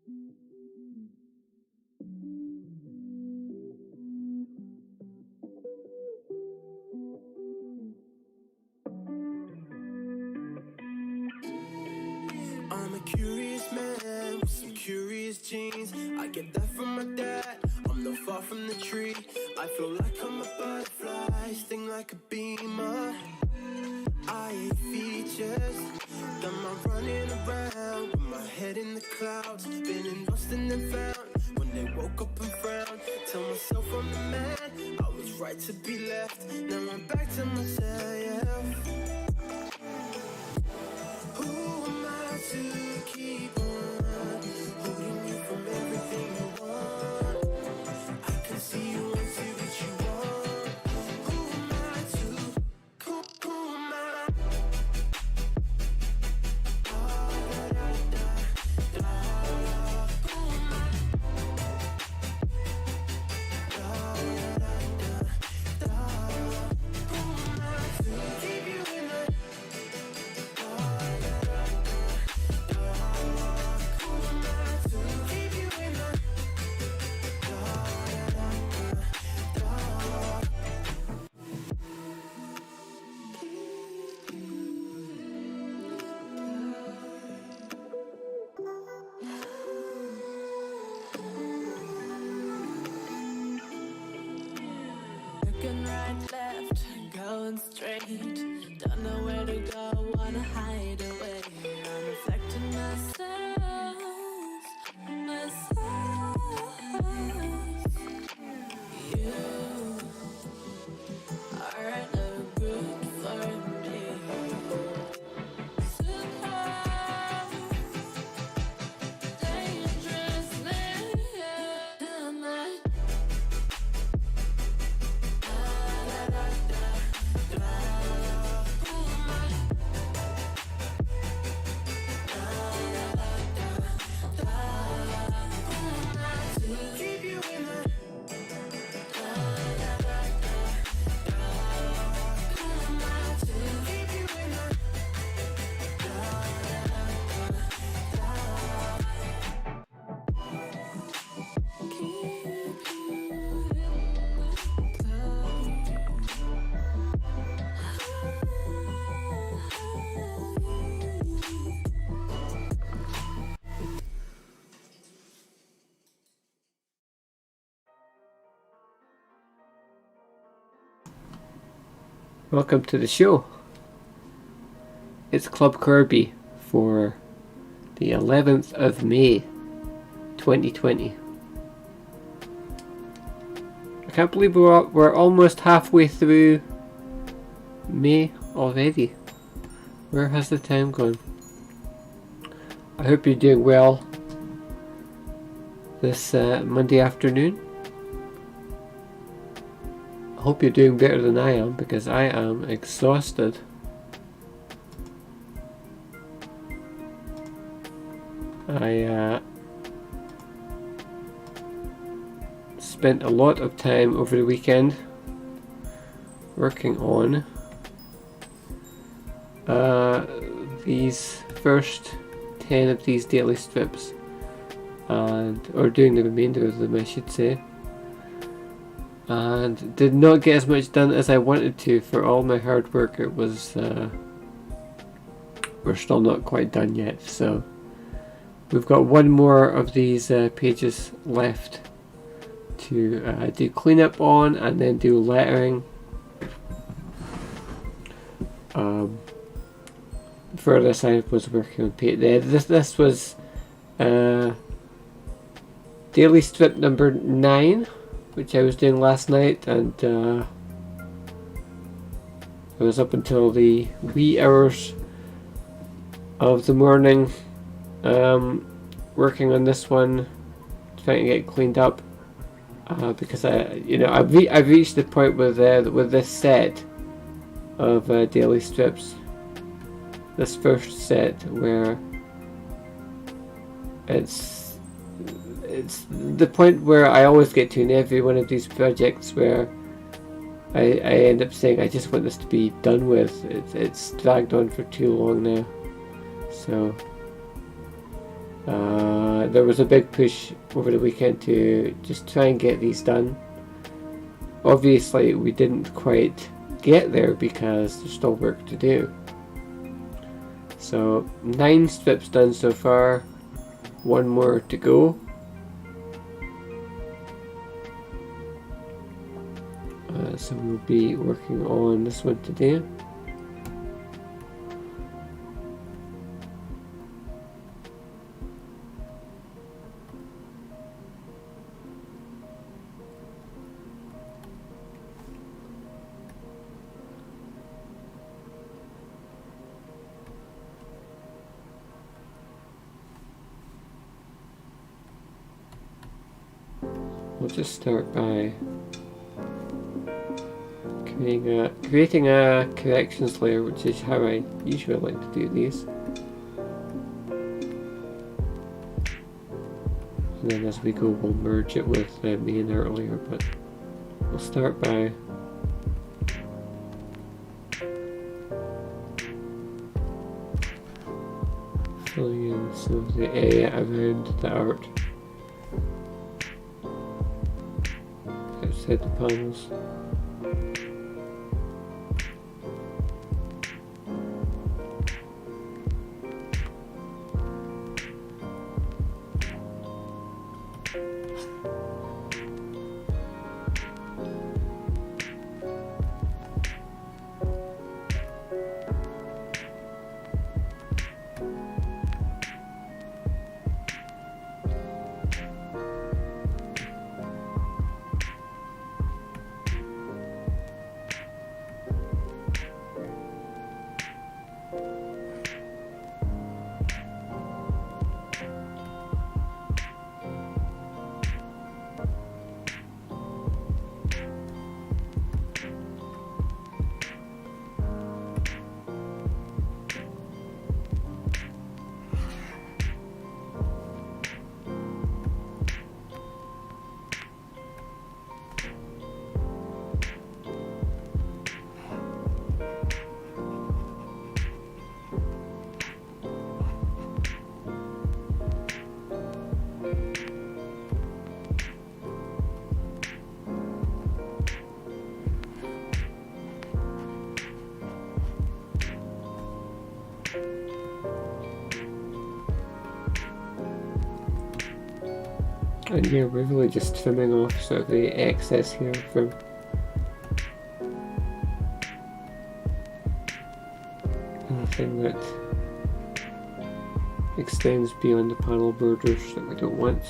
I'm a curious man with some curious genes. I get that from my dad. I'm not far from the tree. I feel like I'm a butterfly, sting like a beamer. I hate features. Got my running around with my head in the clouds. Been lost and then found. When they woke up and frowned, tell myself I'm the man. I was right to be left. Now I'm back to myself. Who am I to keep on holding you from everything you want? I can see you want to what you want. Who am I to? Who am I? Looking right, left, going straight. Don't know where to go, wanna hide away. I'm reflecting myself. You are no good for me. Somehow, dangerously tonight. Welcome to the show. It's CLUB CORBIE for the 11th of May 2020. I can't believe we're almost halfway through May already. Where has the time gone? I hope you're doing well this Monday afternoon. I hope you're doing better than I am, because I am exhausted. I spent a lot of time over the weekend working on these first 10 of these daily strips, or doing the remainder of them, I should say. And did not get as much done as I wanted to. For all my hard work, it was we're still not quite done yet, so we've got one more of these pages left to do cleanup on, and then do lettering. For this I was working on this was daily strip number 9, which I was doing last night, and I was up until the wee hours of the morning working on this one, trying to get cleaned up, because I've reached the point with this set of daily strips, this first set, where it's the point where I always get to in every one of these projects, where I end up saying I just want this to be done with. It's dragged on for too long now, so There was a big push over the weekend to just try and get these done. Obviously we didn't quite get there because there's still work to do. So 9 strips done so far, 1 more to go. So we'll be working on this one today. We'll just start by creating a corrections layer, which is how I usually like to do these. And then as we go we'll merge it with the main earlier, but we'll start by filling in some of the area around the art outside the panels. And yeah, we're really just trimming off sort of the excess here from anything that extends beyond the panel borders that we don't want.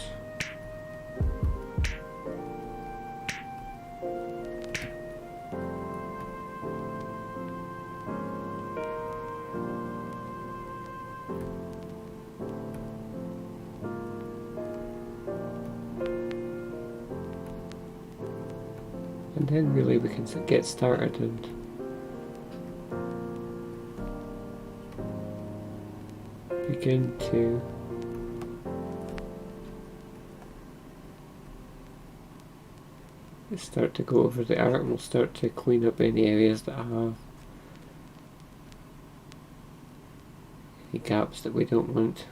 And then really we can get started and begin to start to go over the art, and we'll start to clean up any areas that have any gaps that we don't want.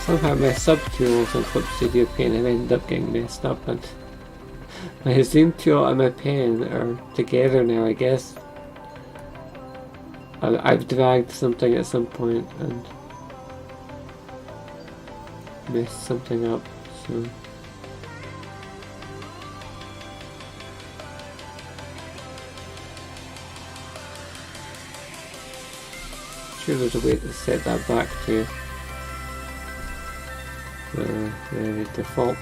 Somehow my subtools in Clip Studio Paint have ended up getting messed up, and my zoom tool and my pen are together now, I guess. I've dragged something at some point and messed something up, so... Sure there's a way to set that back to the default.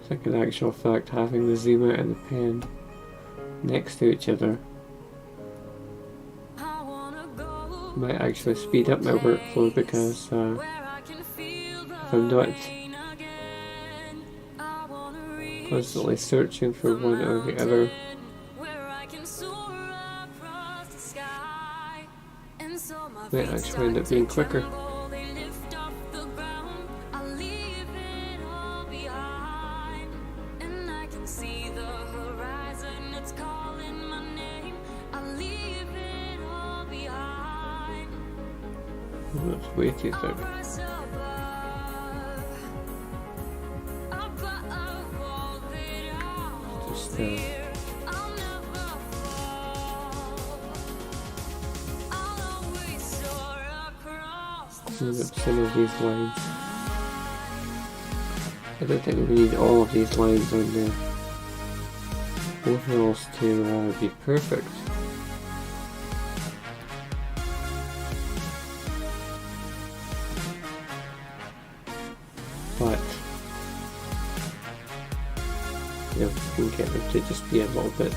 I think in actual fact having the zoom out and the pen next to each other might actually speed up my workflow, because if I'm not constantly searching for one or the other, might actually end up being quicker. That's way too thick. Just clean up some of these lines. I don't think we need all of these lines on the overalls to be perfect. But yeah, we can get them to just be a little bit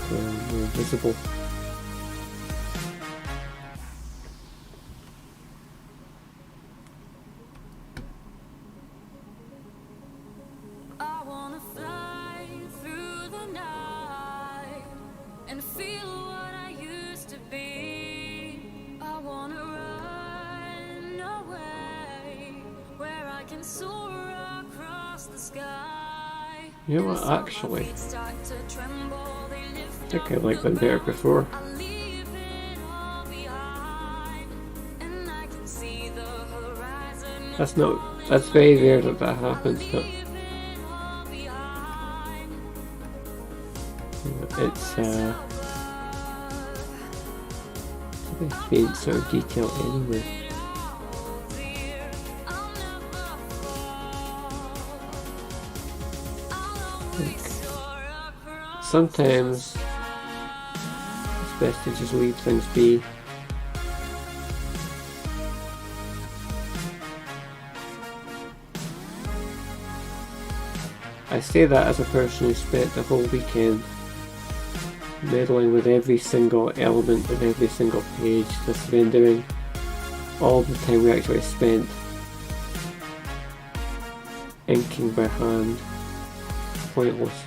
more visible. I wanna fly through the night and feel what I used to be. I wanna run away where I can soar across the sky. You know what, actually, I think I liked them better before. That's very rare that happens, but it's a very faint sort of detail anyway. Sometimes it's best to just leave things be. I say that as a person who spent the whole weekend meddling with every single element of every single page, just rendering all the time we actually spent inking by hand. Pointless.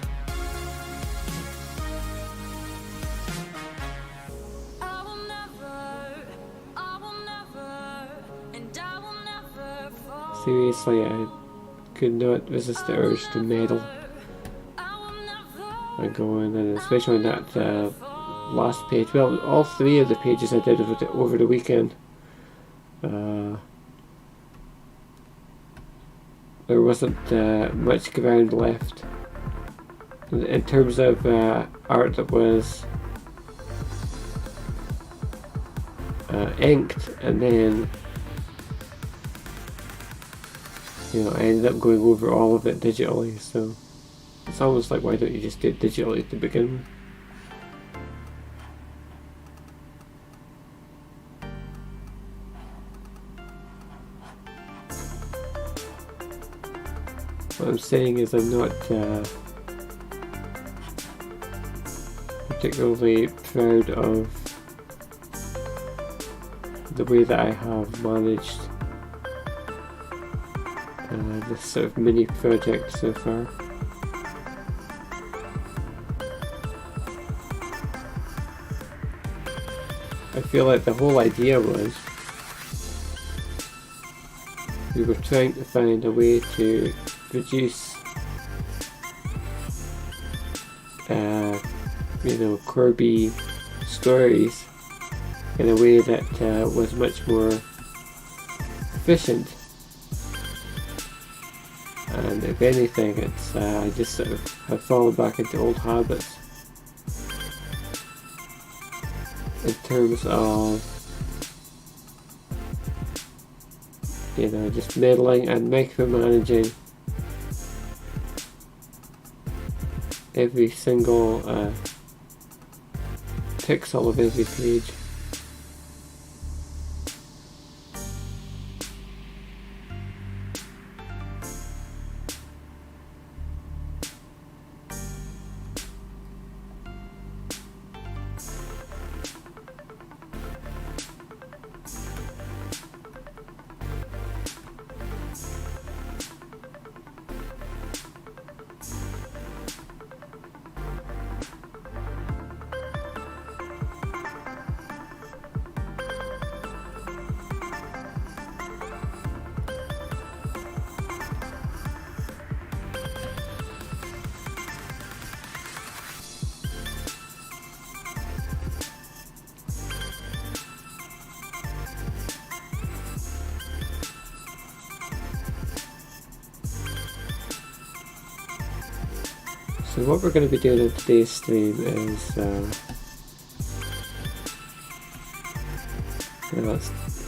seriously, I could not resist the urge to meddle and go in, and especially on that last page. Well, all three of the pages I did over the weekend. There wasn't much ground left in terms of art that was inked, and then I ended up going over all of it digitally, so it's almost like, why don't you just do it digitally to begin with? What I'm saying is I'm not particularly proud of the way that I have managed this sort of mini project so far. I feel like the whole idea was we were trying to find a way to produce Corbie stories in a way that was much more efficient, and if anything, it's I just sort of have fallen back into old habits in terms of just meddling and micromanaging every single pixel of every page. So what we're going to be doing in today's stream is,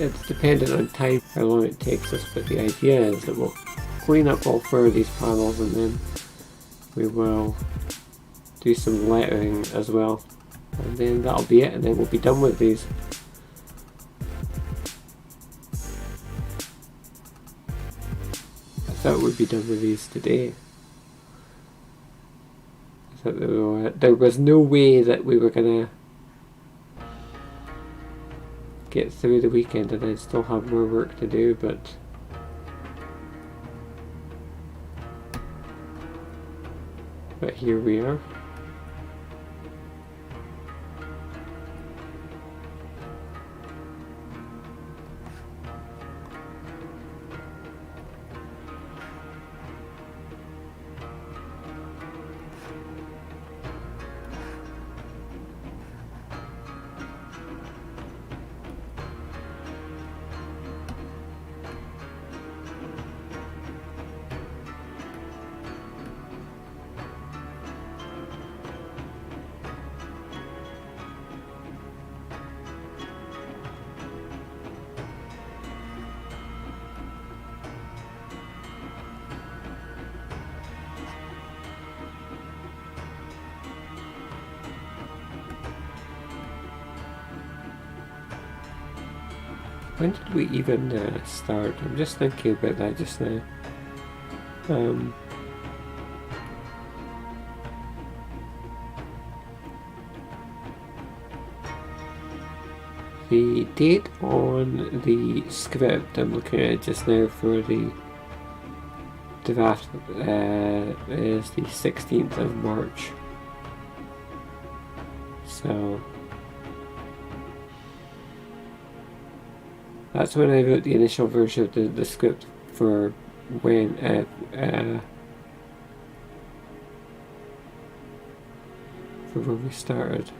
it's dependent on time, how long it takes us, but the idea is that we'll clean up all four of these panels and then we will do some lettering as well, and then that'll be it, and then we'll be done with these. I thought we'd be done with these today. There was no way that we were gonna get through the weekend and I'd still have more work to do, but here we are. When did we even start? I'm just thinking about that just now. The date on the script I'm looking at just now for the draft is the 16th of March. So that's when I wrote the initial version of the script for when we started.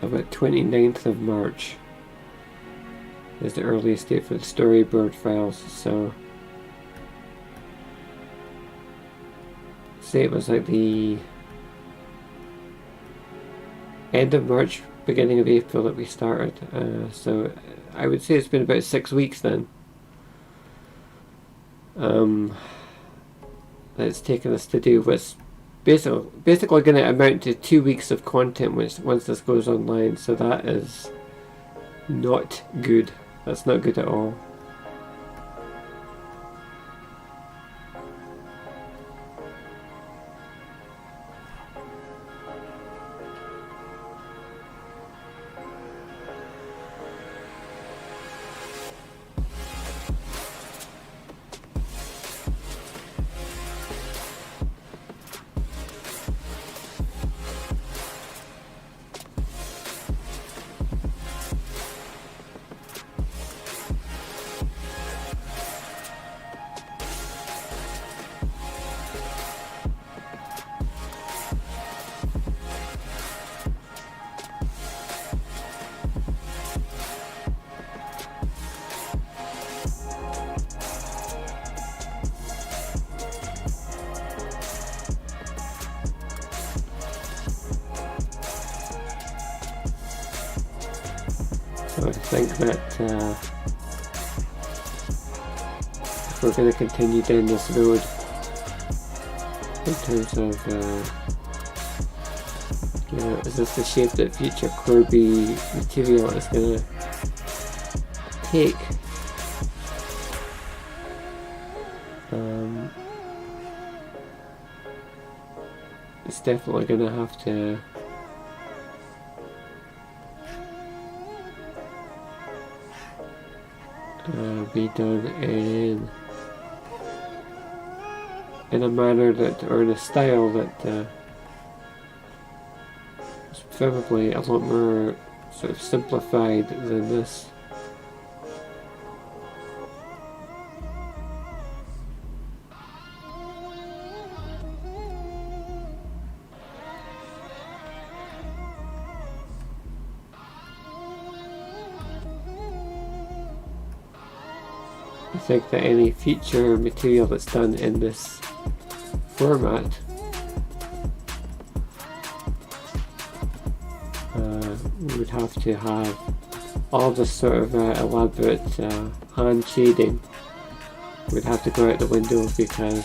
About 29th of March is the earliest date for the storyboard files, so say it was like the end of March, beginning of April that we started, so I would say it's been about 6 weeks then. It's taken us to do what's basically going to amount to 2 weeks of content once this goes online, so that is not good. That's not good at all. So I think that if we're going to continue down this road in terms of is this the shape that future Corbie material is going to take? It's definitely going to have to be done in a manner that, or in a style that is probably a lot more sort of simplified than this. I think that any future material that's done in this format would have to have all this sort of elaborate hand shading would have to go out the window, because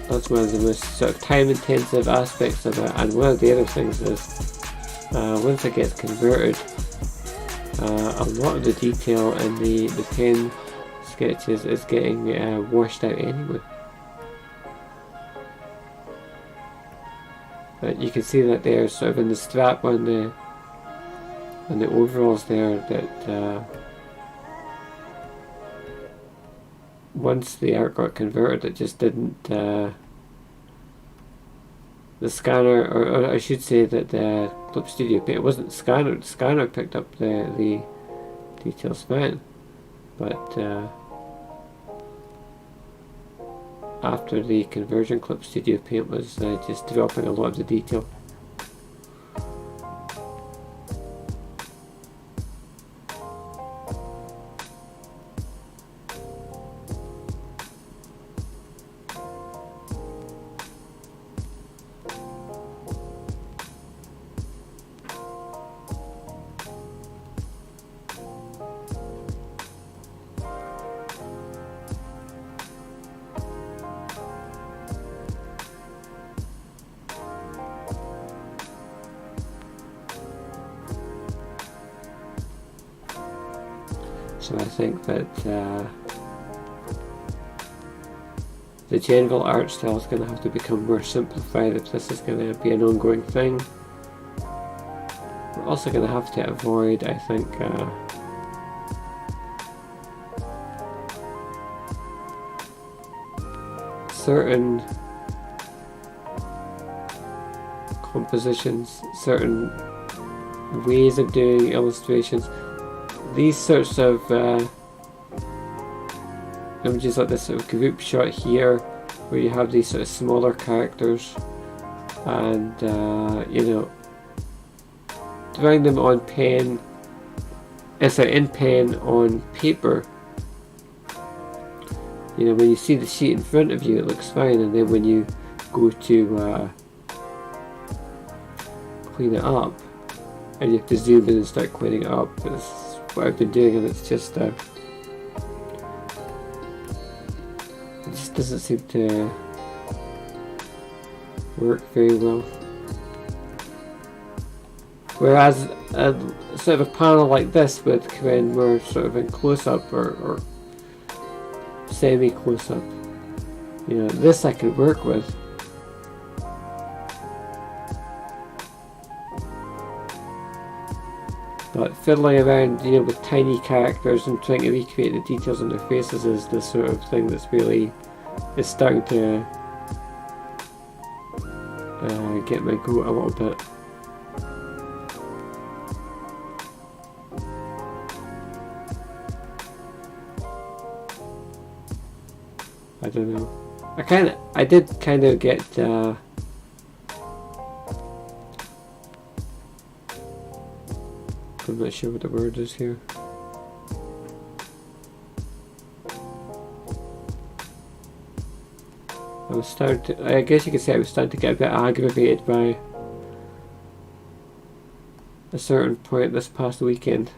that's one of the most sort of time intensive aspects of it. And one of the other things is once it gets converted, a lot of the detail in the pen sketches is getting washed out anyway. You can see that there, sort of in the strap on the overalls there, that once the art got converted, it just didn't. The scanner, or I should say that the CLUB Studio Paint, it wasn't scanner. The scanner picked up the details fine, but after the conversion, CLUB Studio Paint was just dropping a lot of the detail. So I think that the general art style is going to have to become more simplified if this is going to be an ongoing thing. We're also going to have to avoid, I think, certain compositions, certain ways of doing illustrations. These sorts of images like this sort of group shot here, where you have these sort of smaller characters, and you know, drawing them on pen, in pen on paper. You know, when you see the sheet in front of you, it looks fine, and then when you go to clean it up, and you have to zoom in and start cleaning it up. That's what I've been doing, and it's just it just doesn't seem to work very well. Whereas sort of a panel like this would come in more sort of in close-up or semi-close-up. You know, this I could work with. But fiddling around, you know, with tiny characters and trying to recreate the details on their faces is the sort of thing that's really is starting to get my goat a little bit. I don't know. I did kind of get I'm not sure what the word is here. I guess you could say I was starting to get a bit aggravated by a certain point this past weekend.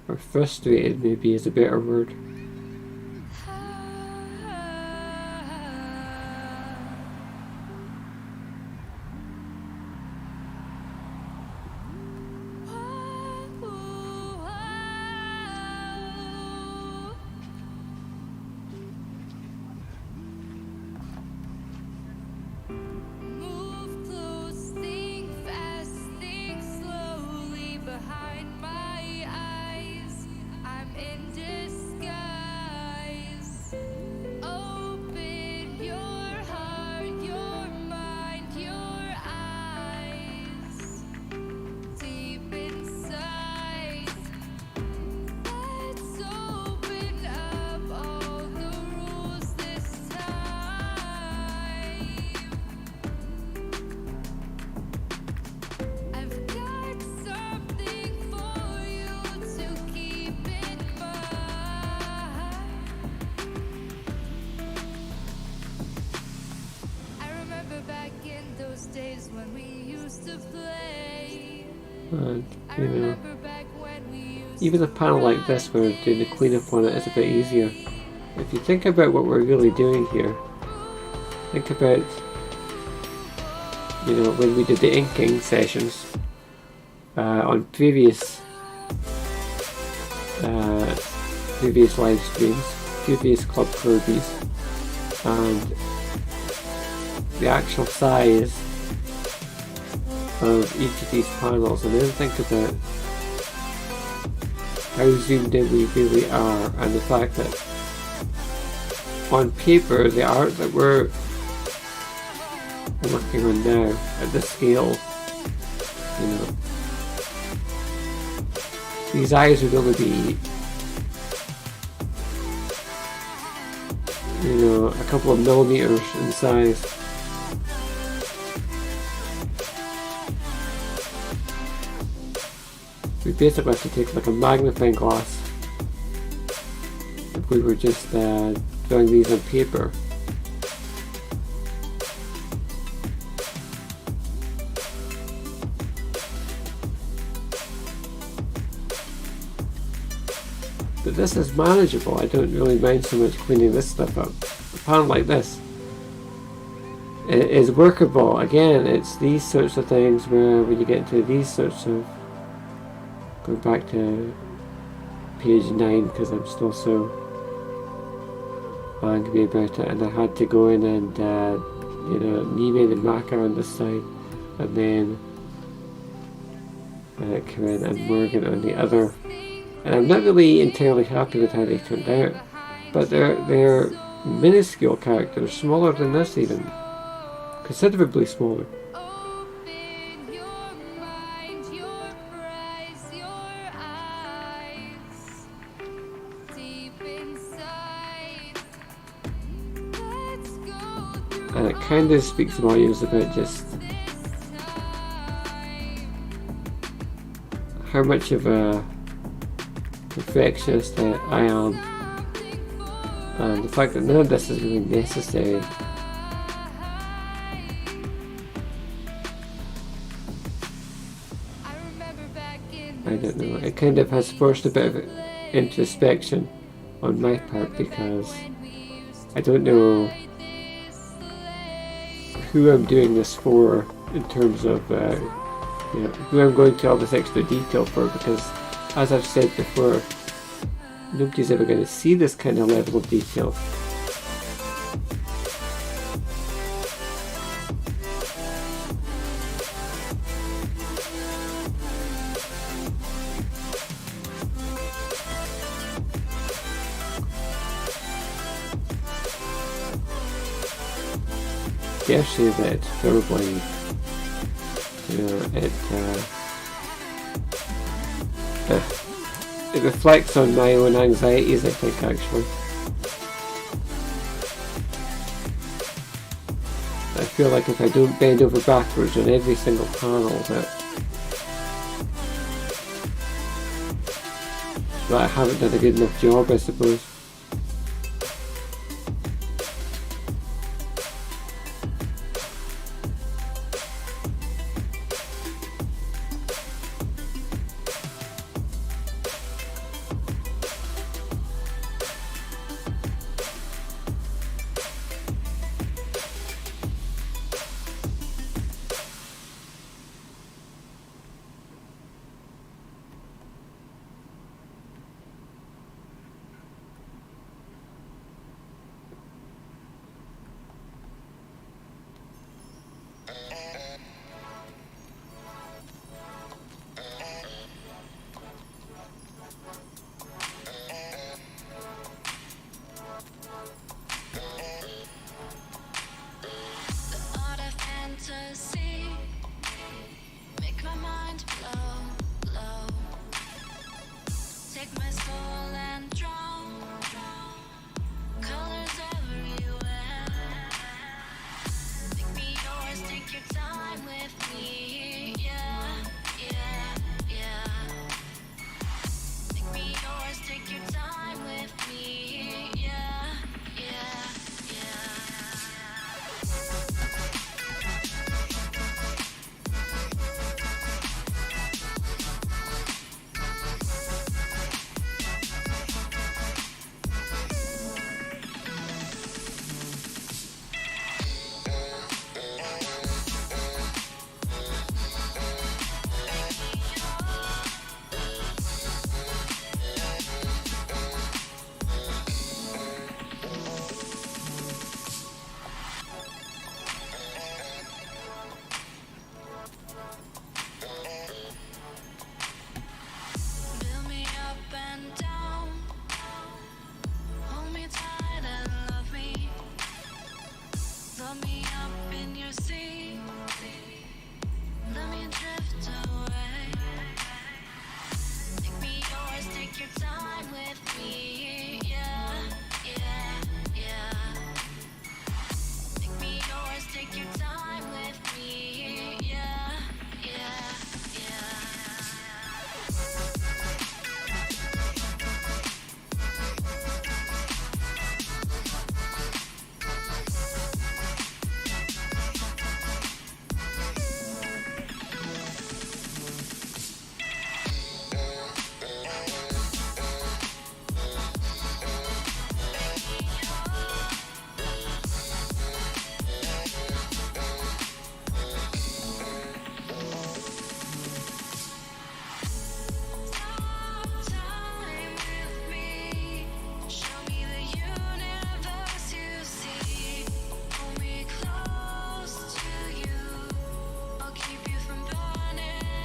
Or frustrated maybe is a better word. And, you know, even a panel like this where doing the cleanup on it is a bit easier. If you think about what we're really doing here, think about, you know, when we did the inking sessions on previous live streams, previous Club Corbies, and the actual size of each of these panels, and then think about how zoomed in we really are, and the fact that on paper the art that we're working on now at this scale, you know, these eyes would only be, you know, a couple of millimeters in size. We basically have to take like a magnifying glass if we were just drawing these on paper. But this is manageable. I don't really mind so much cleaning this stuff up. A panel like this is workable. Again, it's these sorts of things where when you get into these sorts of, going back to page 9 because I'm still so angry about it, and I had to go in and you know, Nime and Maka on this side, and then Corinne and Morgan on the other. And I'm not really entirely happy with how they turned out. But they're minuscule characters, smaller than this even. Considerably smaller. Open your mind, your eyes, your eyes, deep inside. Let's go through And it kind of speaks volumes about just this time. how much of a perfectionist I am. And the fact that none of this is really necessary. I don't know, it kind of has forced a bit of introspection on my part because I don't know who I'm doing this for in terms of who I'm going to all this extra detail for, because as I've said before, nobody's ever going to see this kind of level of detail. Dare say that it's probably, it reflects on my own anxieties, I think, actually. I feel like if I don't bend over backwards on every single panel that I haven't done a good enough job, I suppose.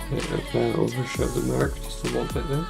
I've overshot the mark just a little bit there.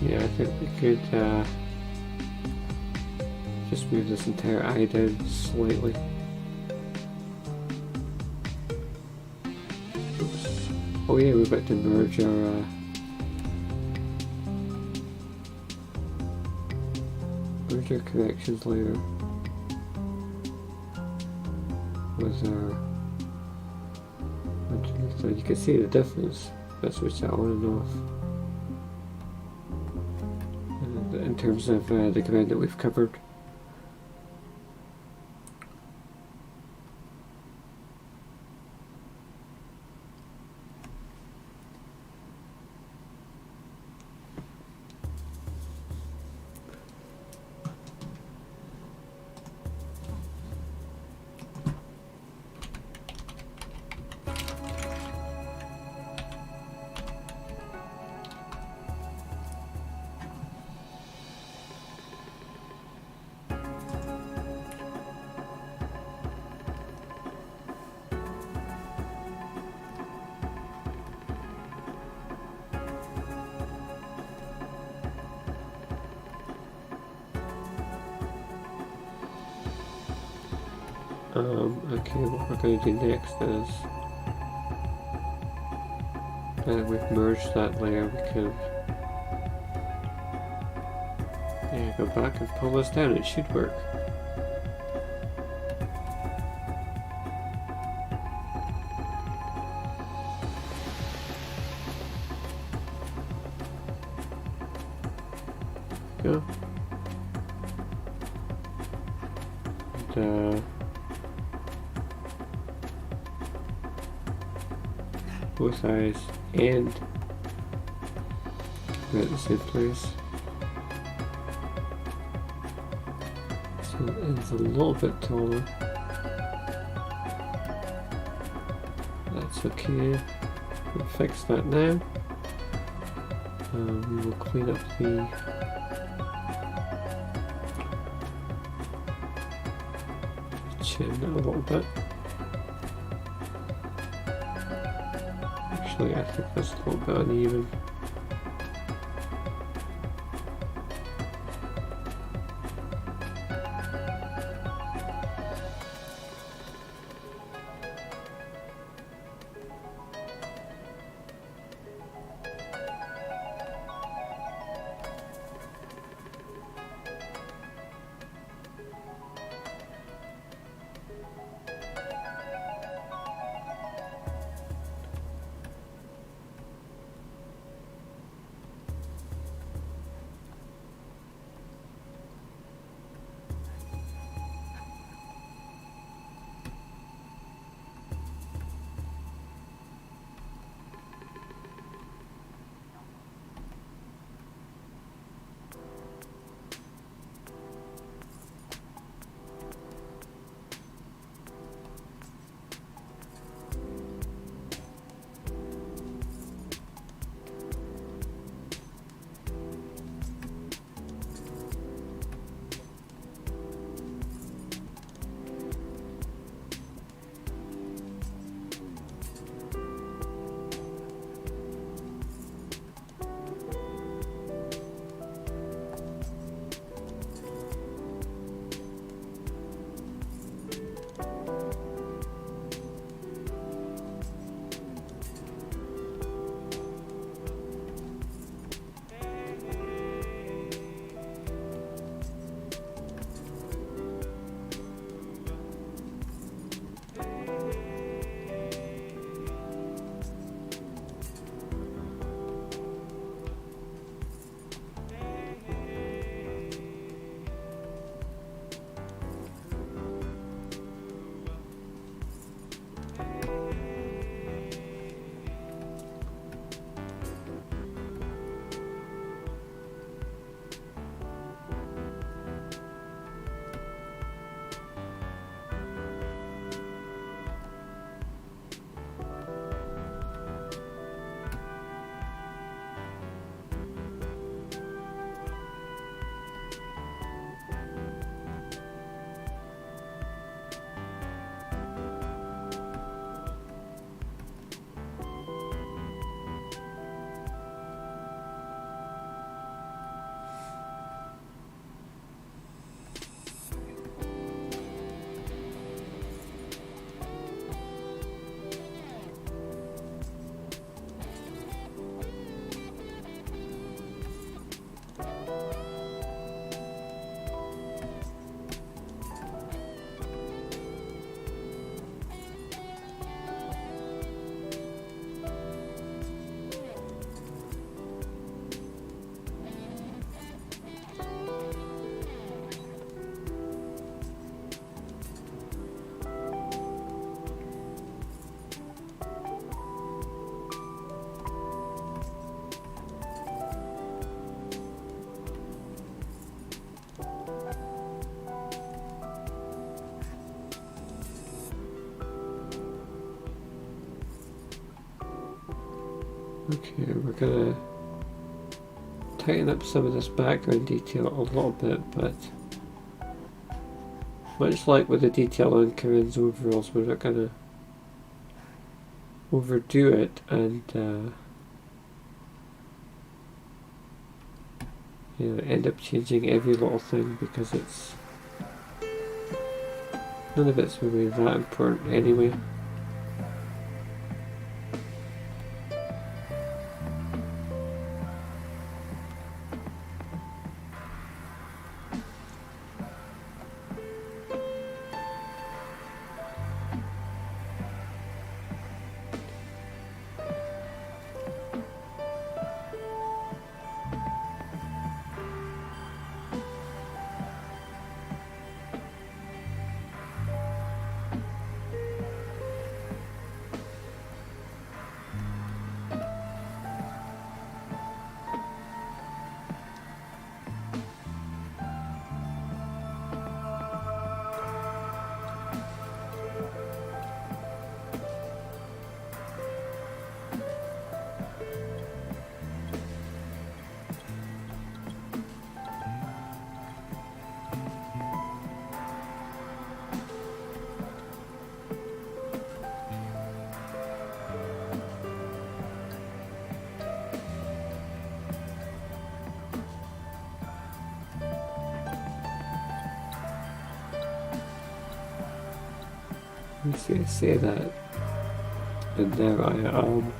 Yeah, I think we could just move this entire eye down slightly. Oops. Oh yeah, we've got to merge our connections layer with our underneath, so you can see the difference. Let's switch that on and off. In terms of the ground that we've covered. Okay, what we're going to do next is, now that we've merged that layer, we can Okay, go back and pull this down. It should work. Go. And, both eyes and we're at the same place. So it's a little bit taller. That's okay. We'll fix that now. We will clean up the chin a little bit. Actually, I think that's a little bit uneven. Okay, we're gonna tighten up some of this background detail a little bit, but much like with the detail on Corinne's overalls, we're not gonna overdo it and you know, end up changing every little thing, because it's none of it's really that important anyway. say that. And there I am,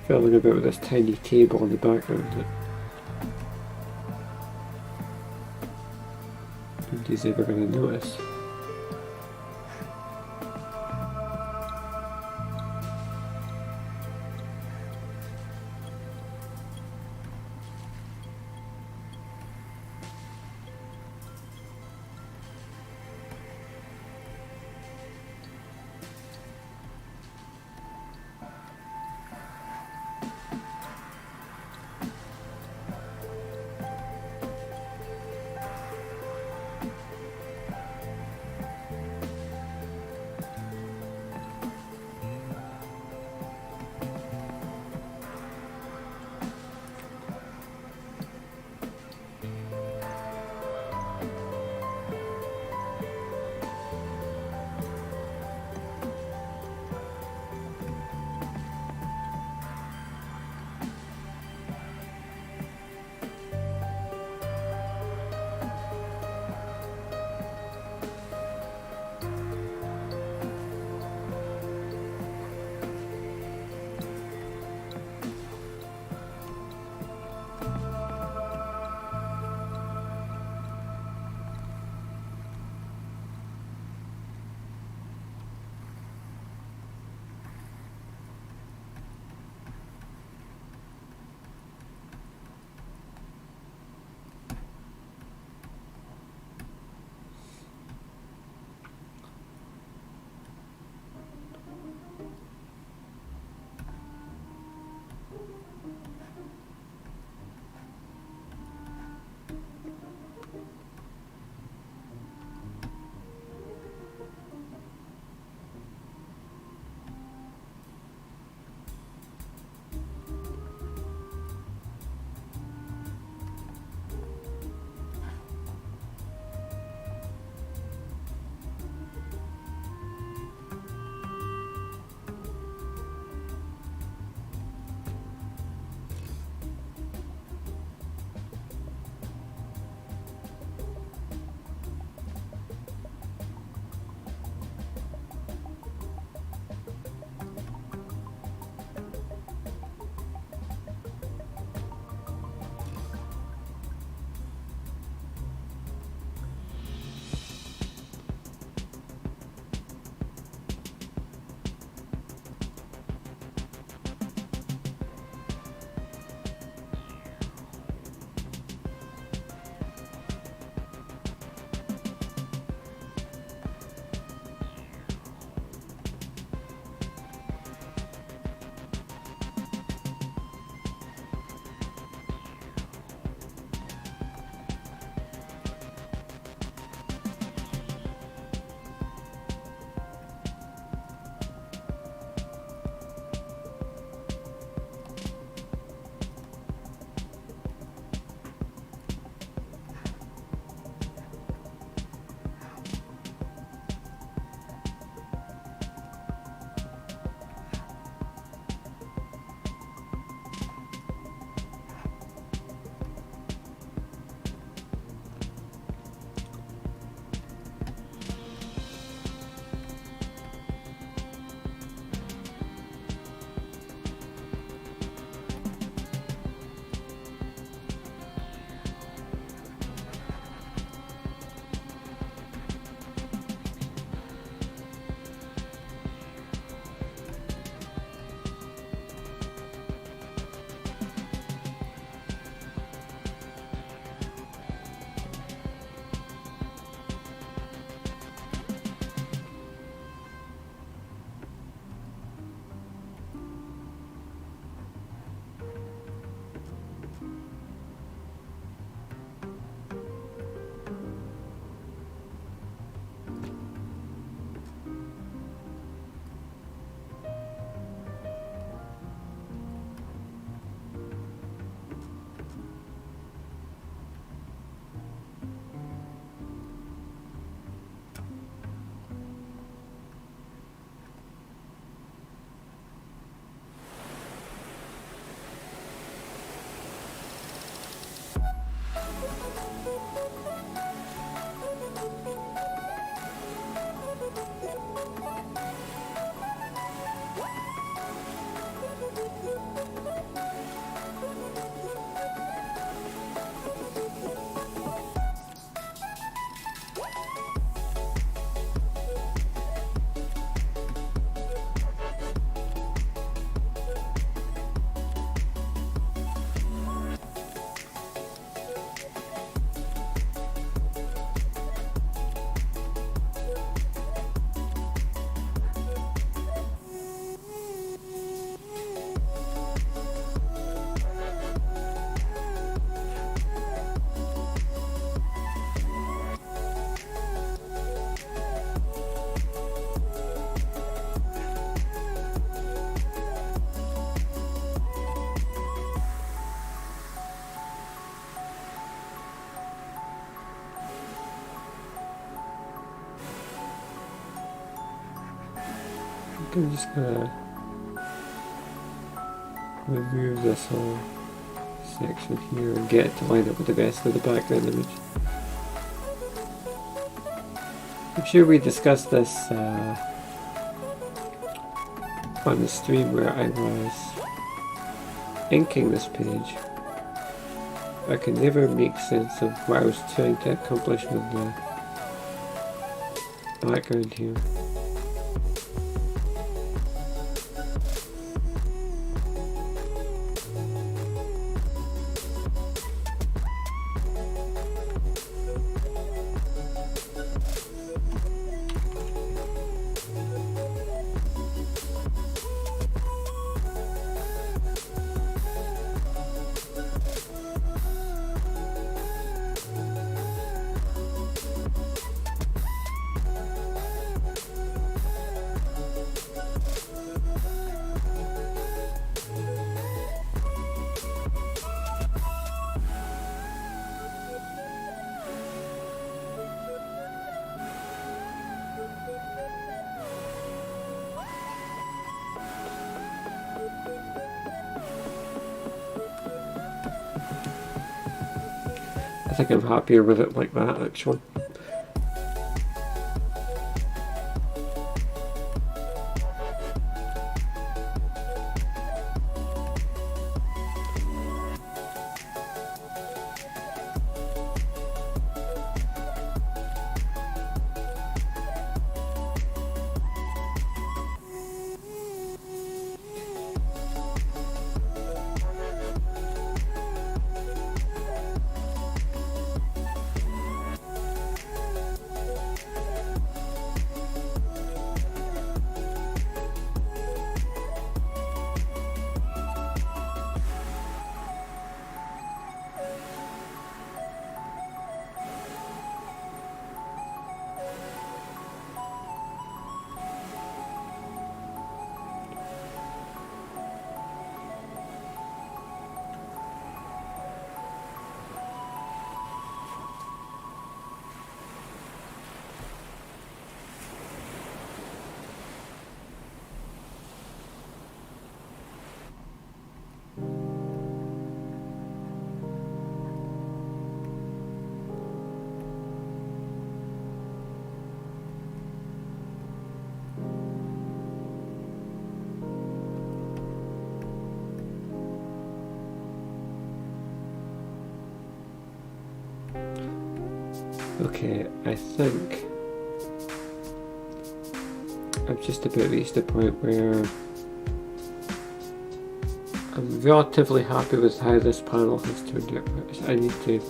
filling about with this tiny table in the background. Nobody's ever going to notice. I'm just gonna remove this whole section here and get it to line up with the rest of the background image. I'm sure we discussed this on the stream where I was inking this page. I can never make sense of what I was trying to accomplish with the background here. I think I'm happier with it like that actually. Okay, I think I've just about reached the point where I'm relatively happy with how this panel has turned out. I need to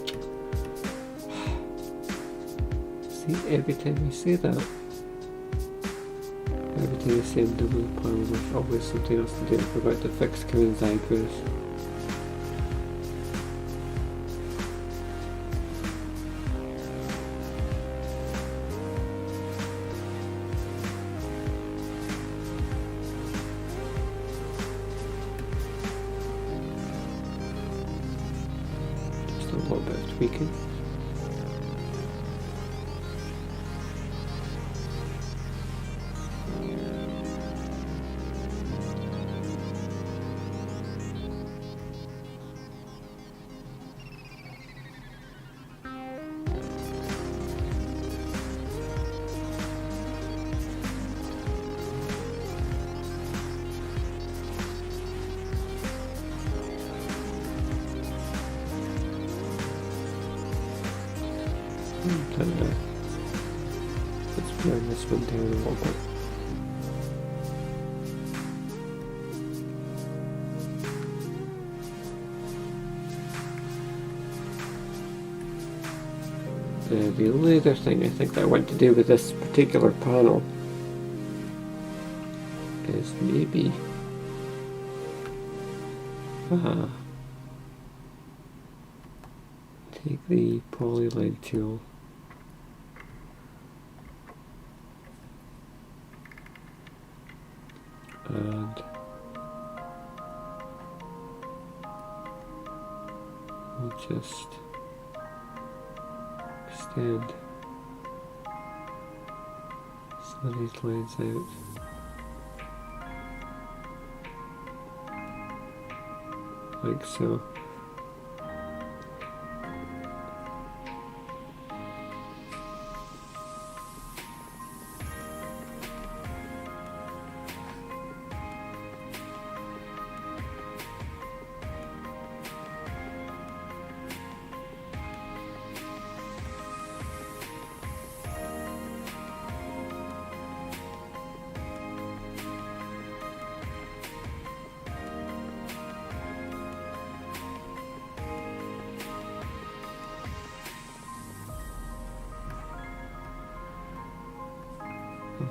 see every time I say that. Every time I say I'm done with the panel, there's always something else to do. I'm about to fix Karen's eyebrows. Just a little bit of tweaking. Let's bring this one down a little bit. The only other thing I think that I want to do with this particular panel is maybe take the polyline tool and we'll just extend some of these lines out. think so.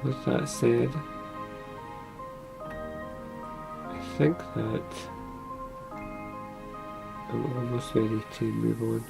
With that said, I think that I'm almost ready to move on.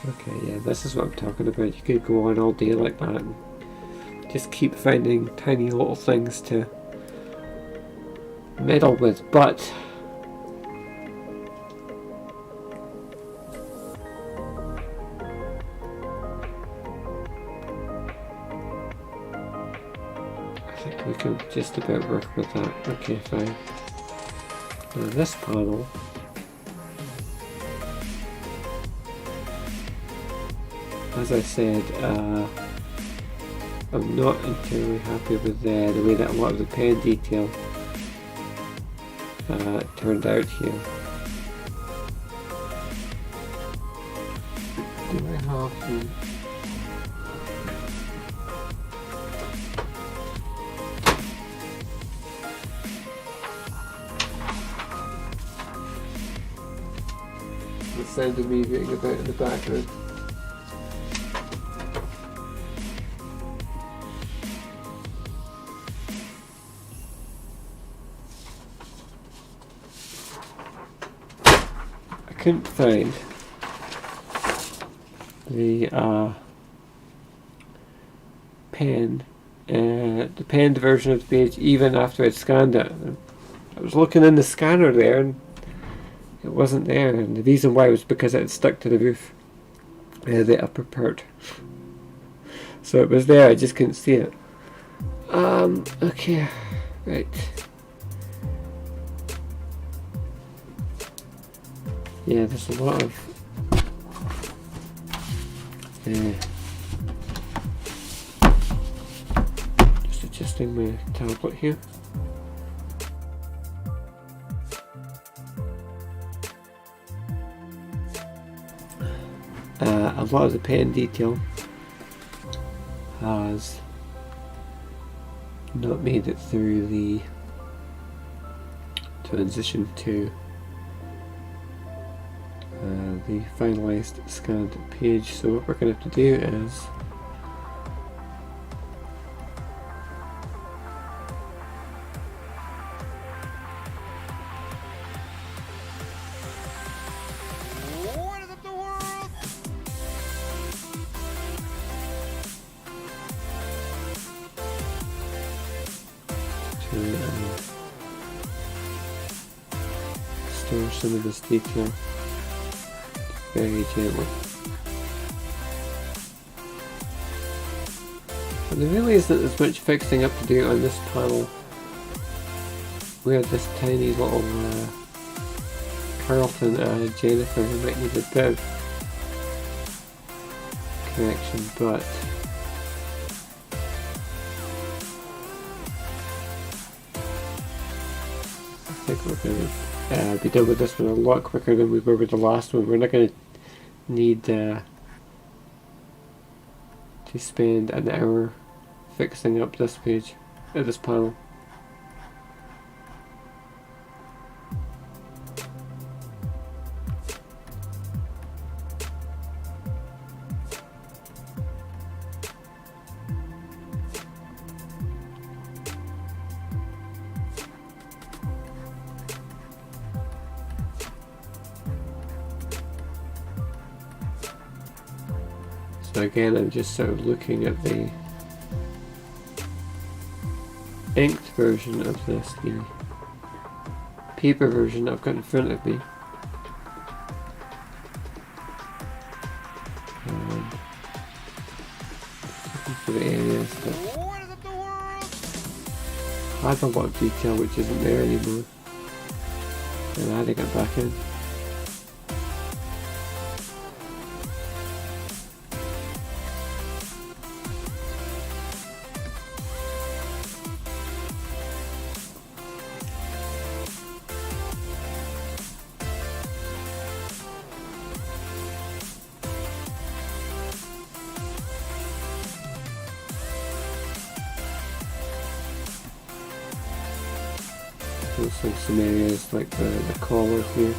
Okay, yeah, this is what I'm talking about. You could go on all day like that and just keep finding tiny little things to meddle with, but I think we can just about work with that. Okay, fine. Now this panel, as I said, I'm not entirely happy with the way that a lot of the pen detail turned out here. Do I have the... The sound of me being about in the background. I couldn't find the penned version of the page even after I'd scanned it. I was looking in the scanner there and it wasn't there, and the reason why was because it had stuck to the roof, the upper part. So it was there, I just couldn't see it. Okay, right. Yeah, there's a lot of just adjusting my tablet here. A lot of the pen detail has not made it through the transition to the finalized scanned page. So what we're going to have to do is store some of this detail very gently. But there really isn't as much fixing up to do on this panel we had this tiny little Carlton Jennifer who might need a bit of correction, but I think we're going to be done with this one a lot quicker than we were with the last one. We're not going to need to spend an hour fixing up this page, this panel. So again, I'm just sort of looking at the inked version of this, the paper version I've got in front of me. And looking for the areas that had a lot of detail which isn't there anymore, and adding it back in. Also some areas like the collar here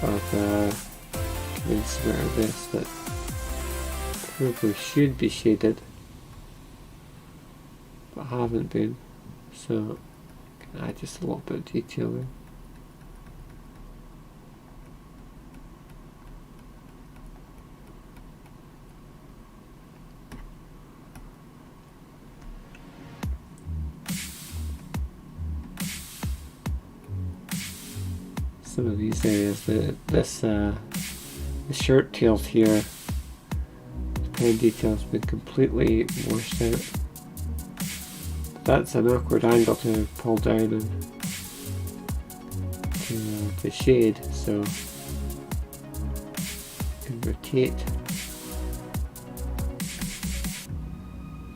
of commencement of this that probably should be shaded but haven't been, so can add just a little bit of detail there. Some of these areas, the shirt tails here, the pen detail's been completely washed out. That's an awkward angle to pull down and to shade, so you can rotate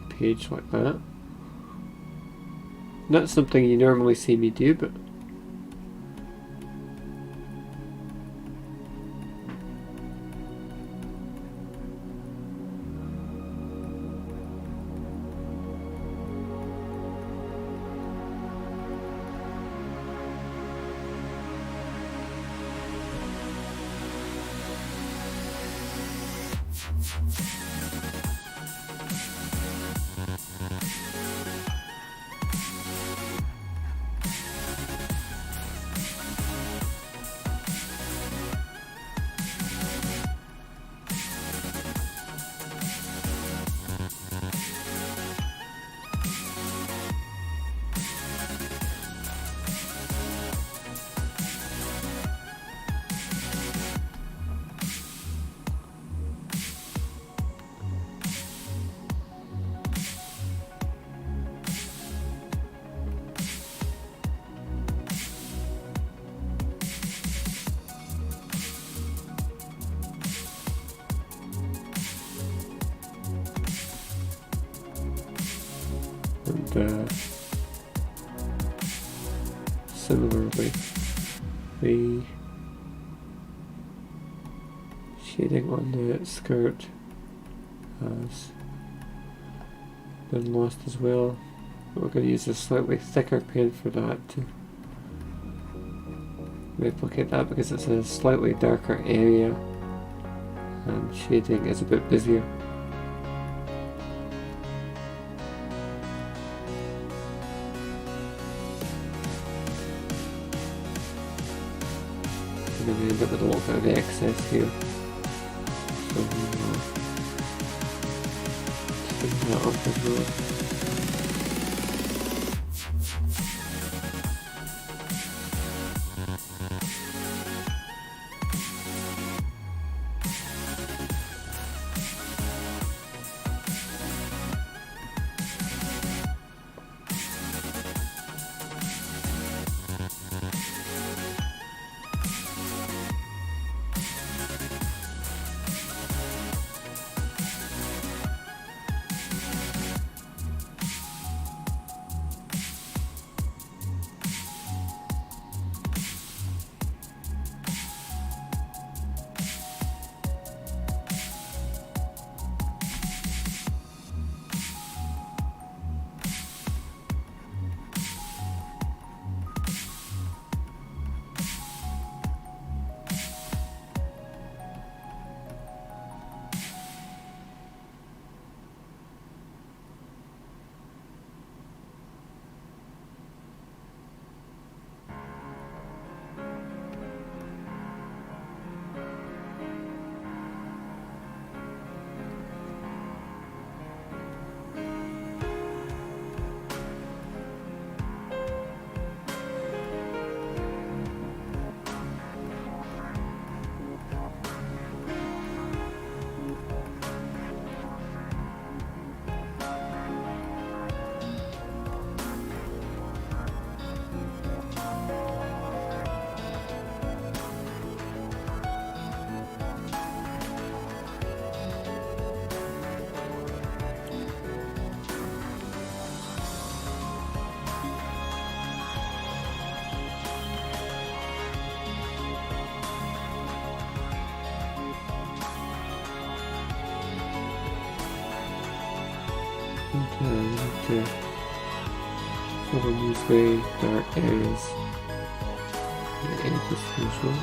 the page like that. Not something you normally see me do, but similarly the shading on the skirt has been lost as well. We're going to use a slightly thicker pen for that to replicate that because it's a slightly darker area and shading is a bit busier. And then we end up with a little bit of excess here. So we'll trim that off as well. to cover these very dark areas at the edges as well.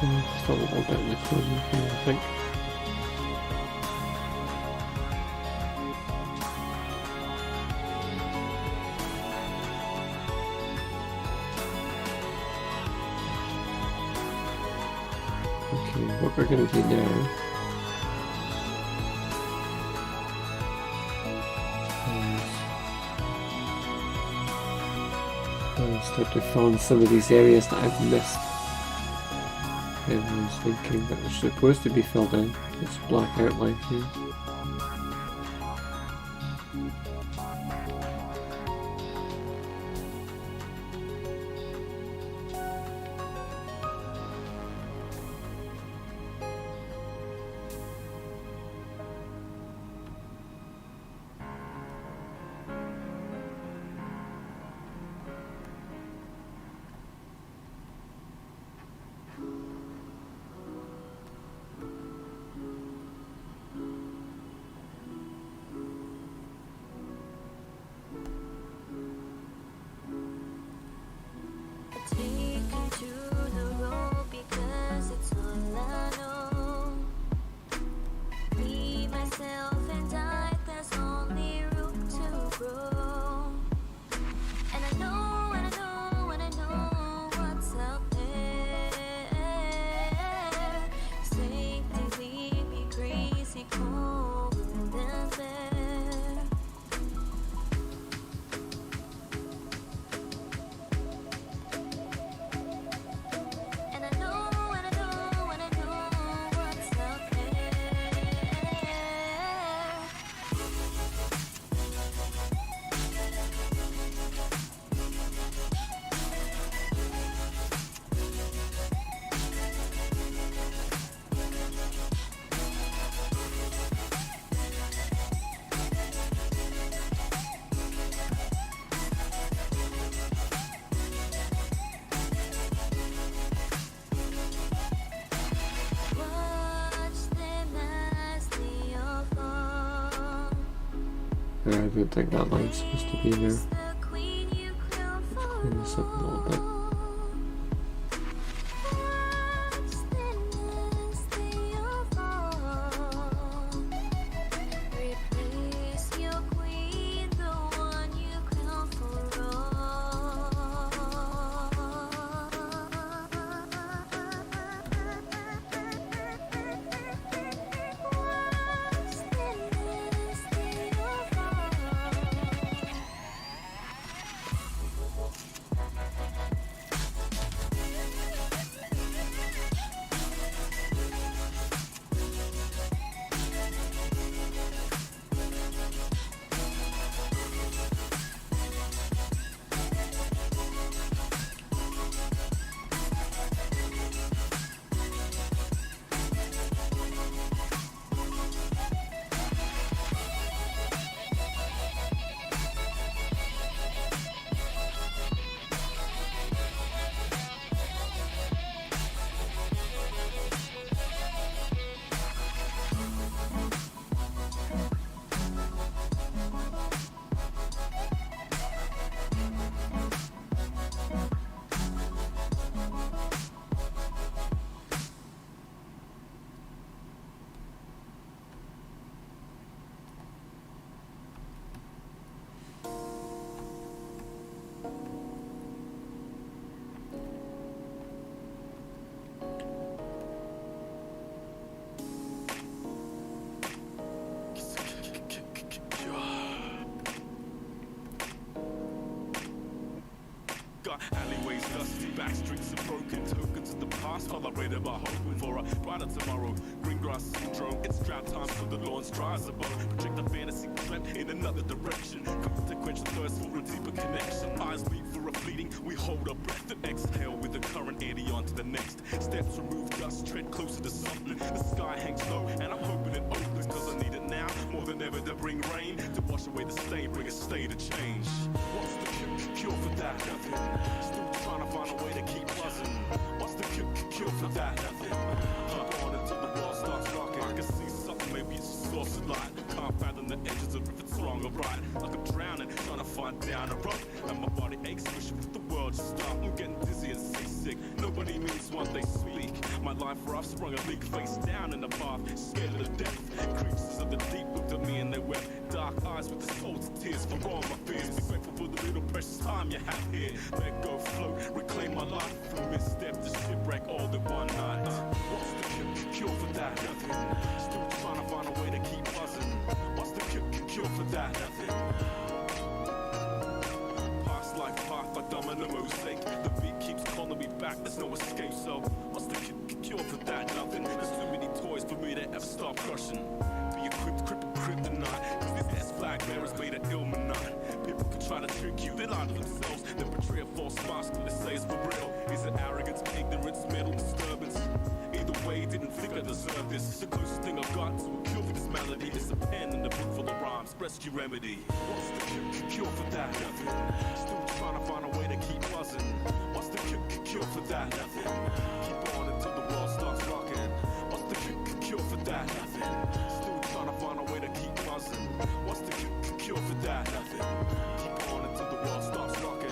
Just a little bit in the corner here, I think. Okay, what we're going to do now is start to fill in some of these areas that I've missed. Everyone's thinking that they're supposed to be filled in. This black outline here. I don't think that line's supposed to be there. Let's clean this up a little bit. our alleyways dusty, back streets are broken, tokens of the past, tolerated by hoping for a brighter tomorrow. Green grass syndrome, it's drought time, so the lawn dries above. Project a fantasy trap in another direction, comes to quench the thirst for a deeper connection. Eyes meet for a fleeting, we hold our breath and exhale with the current eddy on to the next. Steps remove dust, tread closer to something. The sky hangs low, and I'm hoping it opens, cause I need it now more than ever to bring rain, to wash away the stain, bring a state of change. What's the cure for that? Nothing. Still trying to find a way to keep buzzing. What's the cure for that? Nothing. Keep on until the world starts rocking. I can see something, maybe it's a source of light. Can't fathom the edges of if it's wrong or right. Like I'm drowning, trying to find down a rope, and my body aches, wishing for the world to stop. I'm getting dizzy and seasick. Nobody means what they speak. My life rough, sprung a leak face down in the bath, scared of the depth. Creatures of the deep looked at me and they wept. Dark eyes with the souls of tears for all my fears. Be grateful for the little precious time you have here. Let go, float, reclaim my life from misstep to shipwreck all in one night. What's the cure for that? Nothing. Still trying to find a way to keep buzzing. What's the cure for that? Nothing. Past life path like domino mosaic. The beat keeps calling me back, there's no escape. So what's the cure for that? Nothing. There's too many toys for me to ever stop crushing. Be equipped, crippled, kryptonite. Cause this ass flag bearers made an illuminati. People can try to trick you, they lie to themselves. They portray a false mask when they say it's for real. Is it arrogance, ignorance, mental disturbance? Either way, didn't think I deserved this. The closest thing I've got to a cure for this malady is a pen and a book full of rhymes, rescue remedy. What's the cure for that? Nothing. Still trying to find a way to keep buzzing. What's the cure for that? Nothing. Keep on until the world starts rocking. What's the cure for that? Nothing. Still trying to find a way to keep buzzing. What's the cure for that? Nothing. Keep on until the world starts rocking.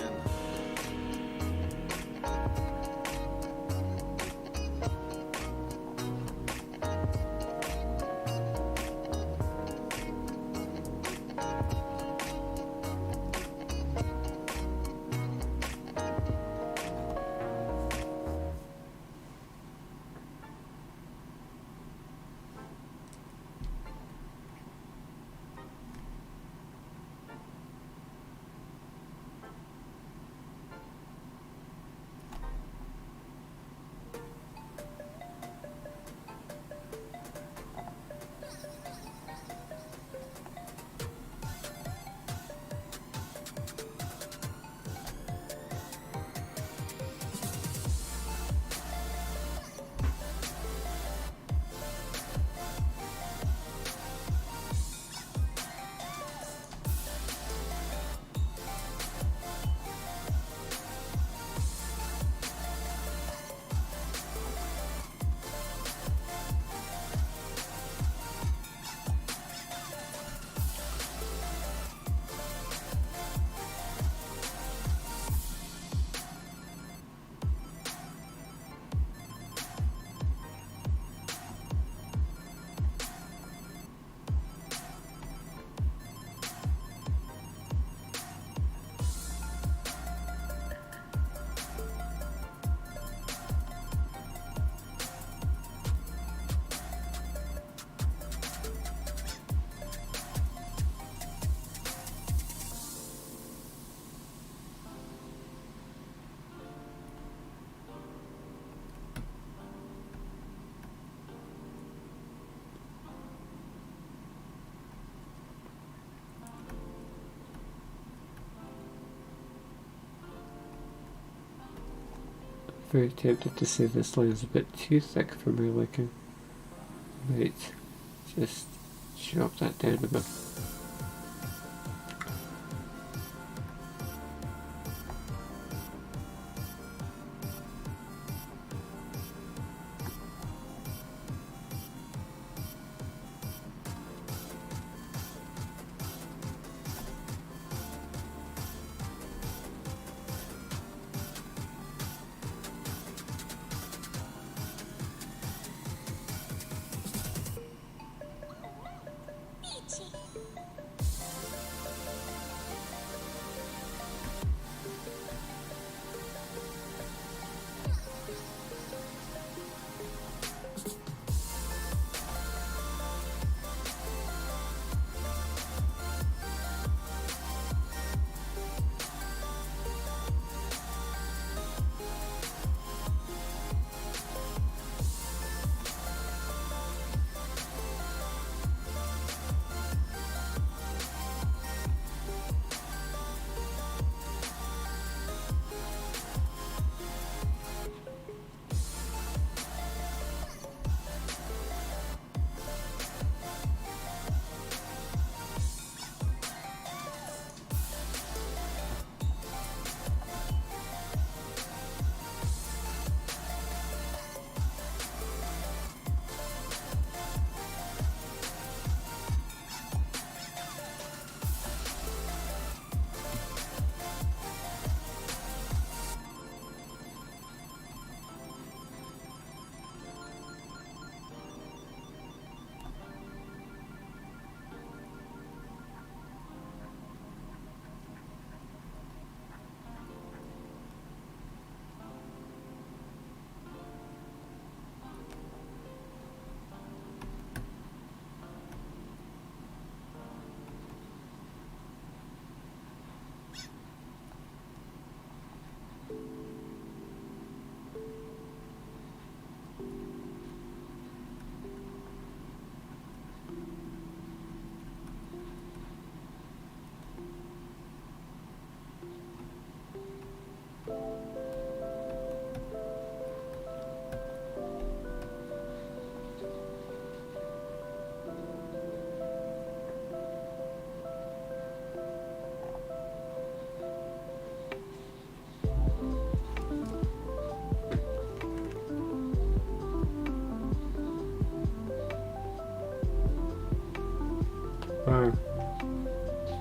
Very tempted to say this line is a bit too thick for my liking. Right, just chop that down a bit.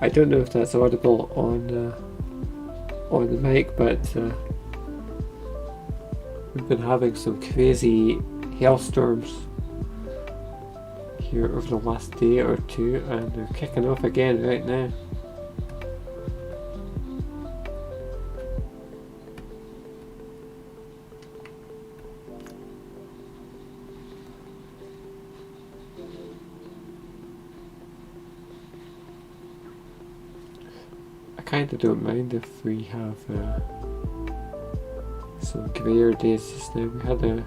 I don't know if that's audible on the mic, but we've been having some crazy hailstorms here over the last day or two, and they're kicking off again right now. I kind of don't mind if we have some grayer days just now. We had a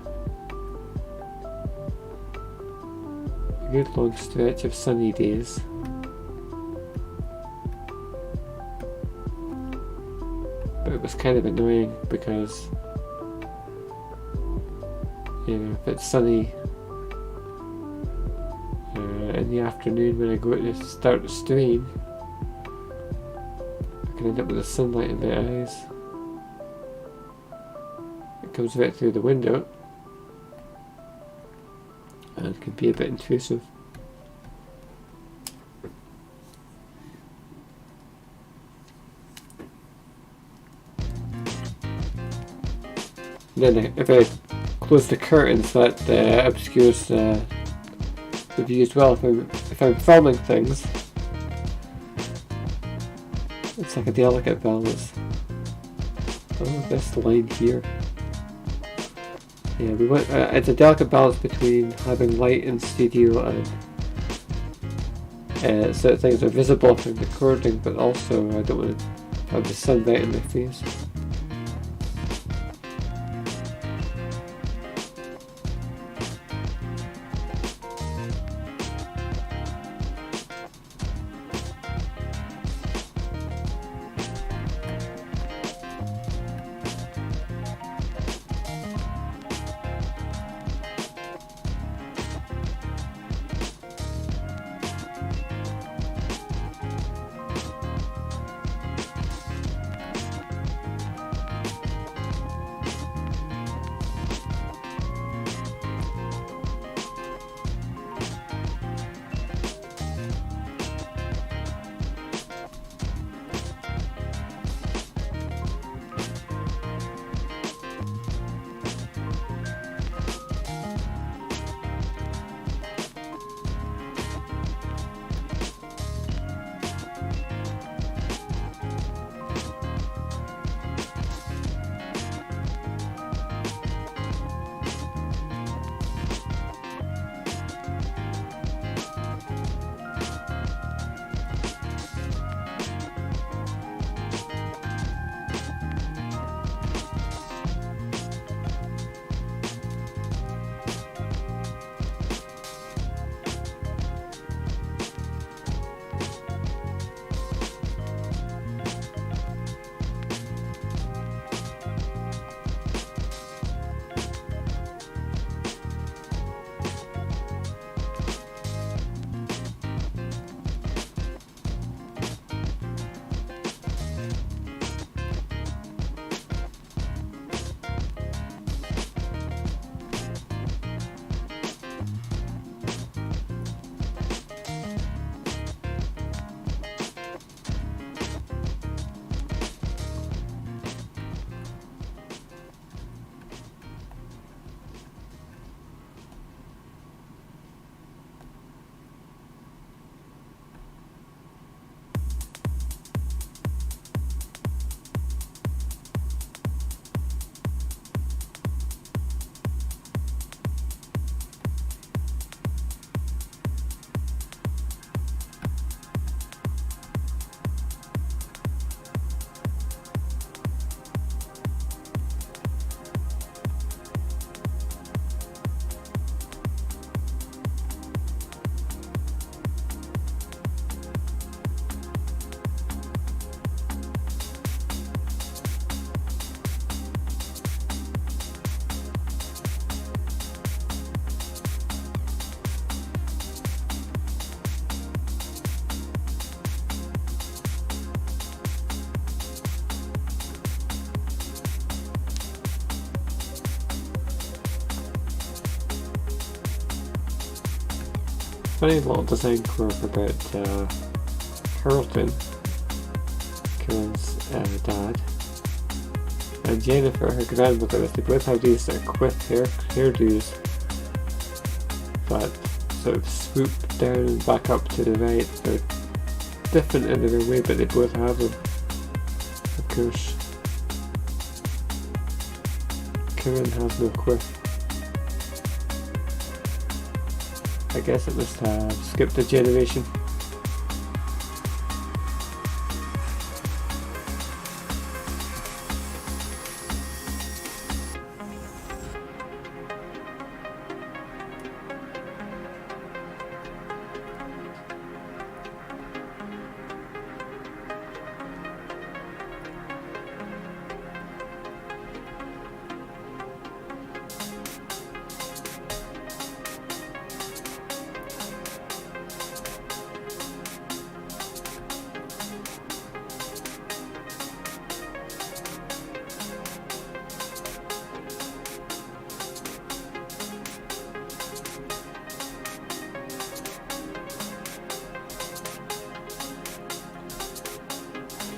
good long stretch of sunny days. But it was kind of annoying because, you know, if it's sunny in the afternoon when I go to start the stream, I can end up with the sunlight in my eyes. It comes right through the window and can be a bit intrusive. Then if I close the curtains, that obscures the view as well. If I'm filming things, it's like a delicate balance. Oh, this line here. Yeah, we want. It's a delicate balance between having light in studio and so that things are visible if I'm recording, but also I don't want to have the sun right in my face. Funny little design quirk about Carlton, Kieran's dad, and Jennifer, her grandmother. They both have these sort of quiff hairdos that sort of swoop down and back up to the right. They're different in their way, but they both have them. Of course, Kieran has no quiff. I guess it must have skipped a generation.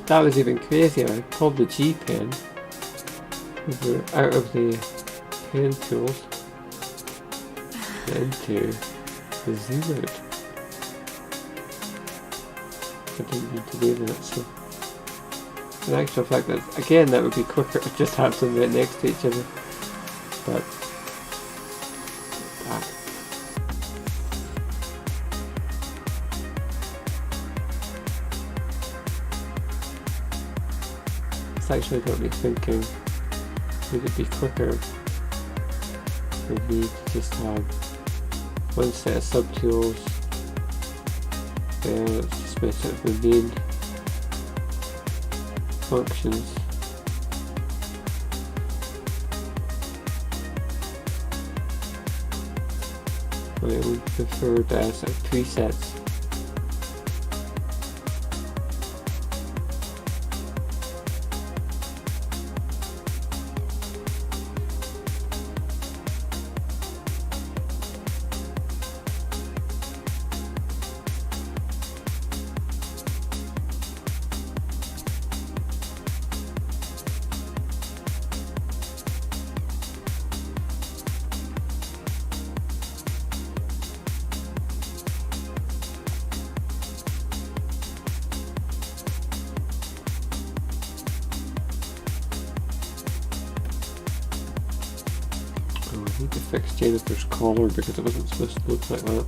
That was even crazier. I pulled the G pen out of the pen tools into the zoom out. I didn't need to do that, so in actual fact, that would be quicker if it just had them right next to each other. But it's actually got me thinking, would it be quicker for me to just have one set of subtools, it's just my sort of the main functions, my own preferred sort of presets. I need to fix Jennifer's collar because it wasn't supposed to look like that.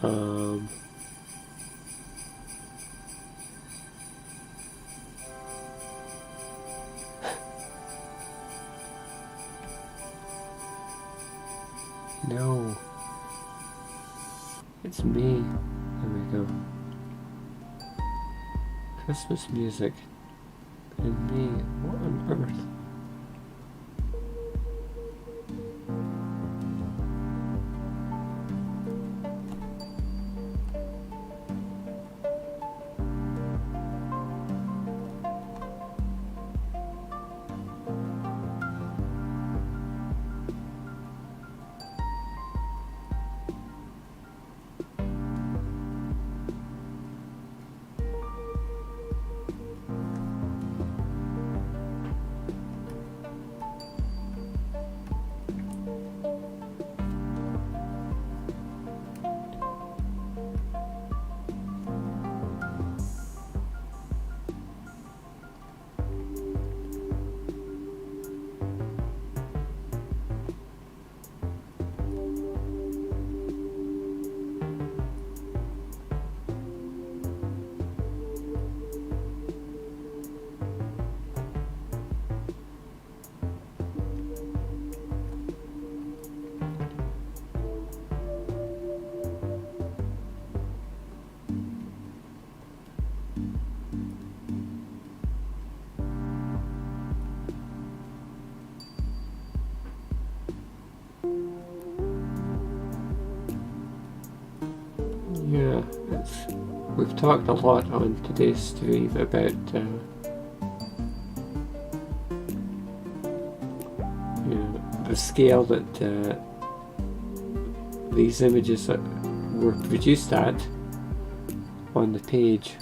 Um, no. It's me. There we go. Christmas music. And me. What on earth? Yeah, we've talked a lot on today's stream about you know, the scale that these images were produced at on the page.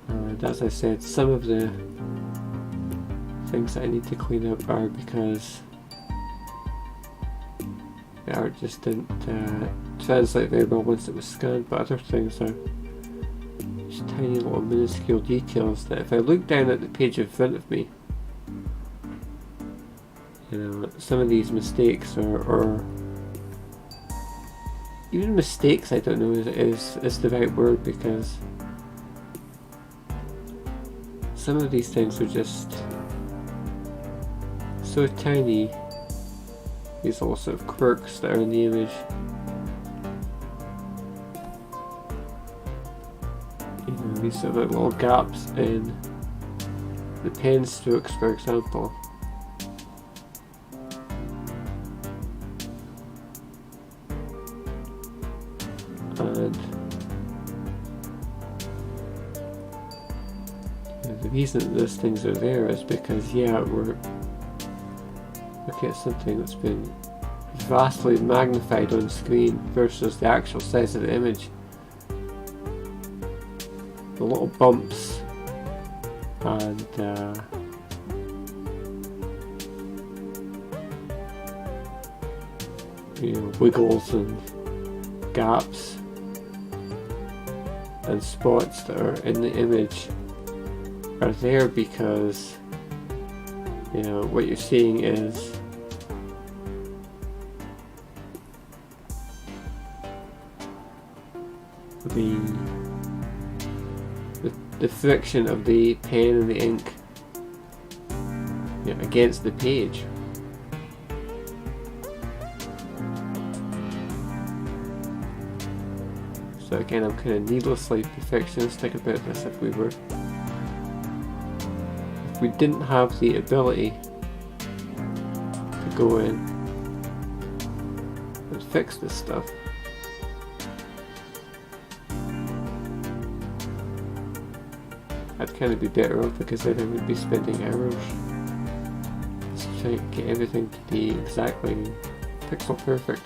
And as I said, some of the things that I need to clean up are because the art just didn't translate very well once it was scanned, but other things are just tiny little minuscule details that if I look down at the page in front of me, you know, some of these mistakes or even mistakes, I don't know is the right word, because some of these things are just so tiny. These little sort of quirks that are in the image. You know, these sort of like little gaps in the pen strokes, for example. And you know, the reason that those things are there is because, yeah, we're looking at something that's been vastly magnified on screen versus the actual size of the image. The little bumps and you know, wiggles and gaps and spots that are in the image are there because, you know, what you're seeing is the friction of the pen and the ink, you know, against the page. So again, I'm kind of needlessly perfectionistic about this. If we didn't have the ability to go in and fix this stuff, I'd kind of be better off, because then I would be spending hours just trying to get everything to be exactly pixel perfect.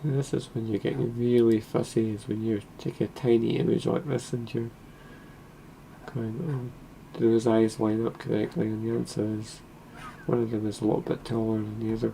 This is when you're getting really fussy, is when you take a tiny image like this and you're going, oh, do those eyes line up correctly? And the answer is one of them is a little bit taller than the other.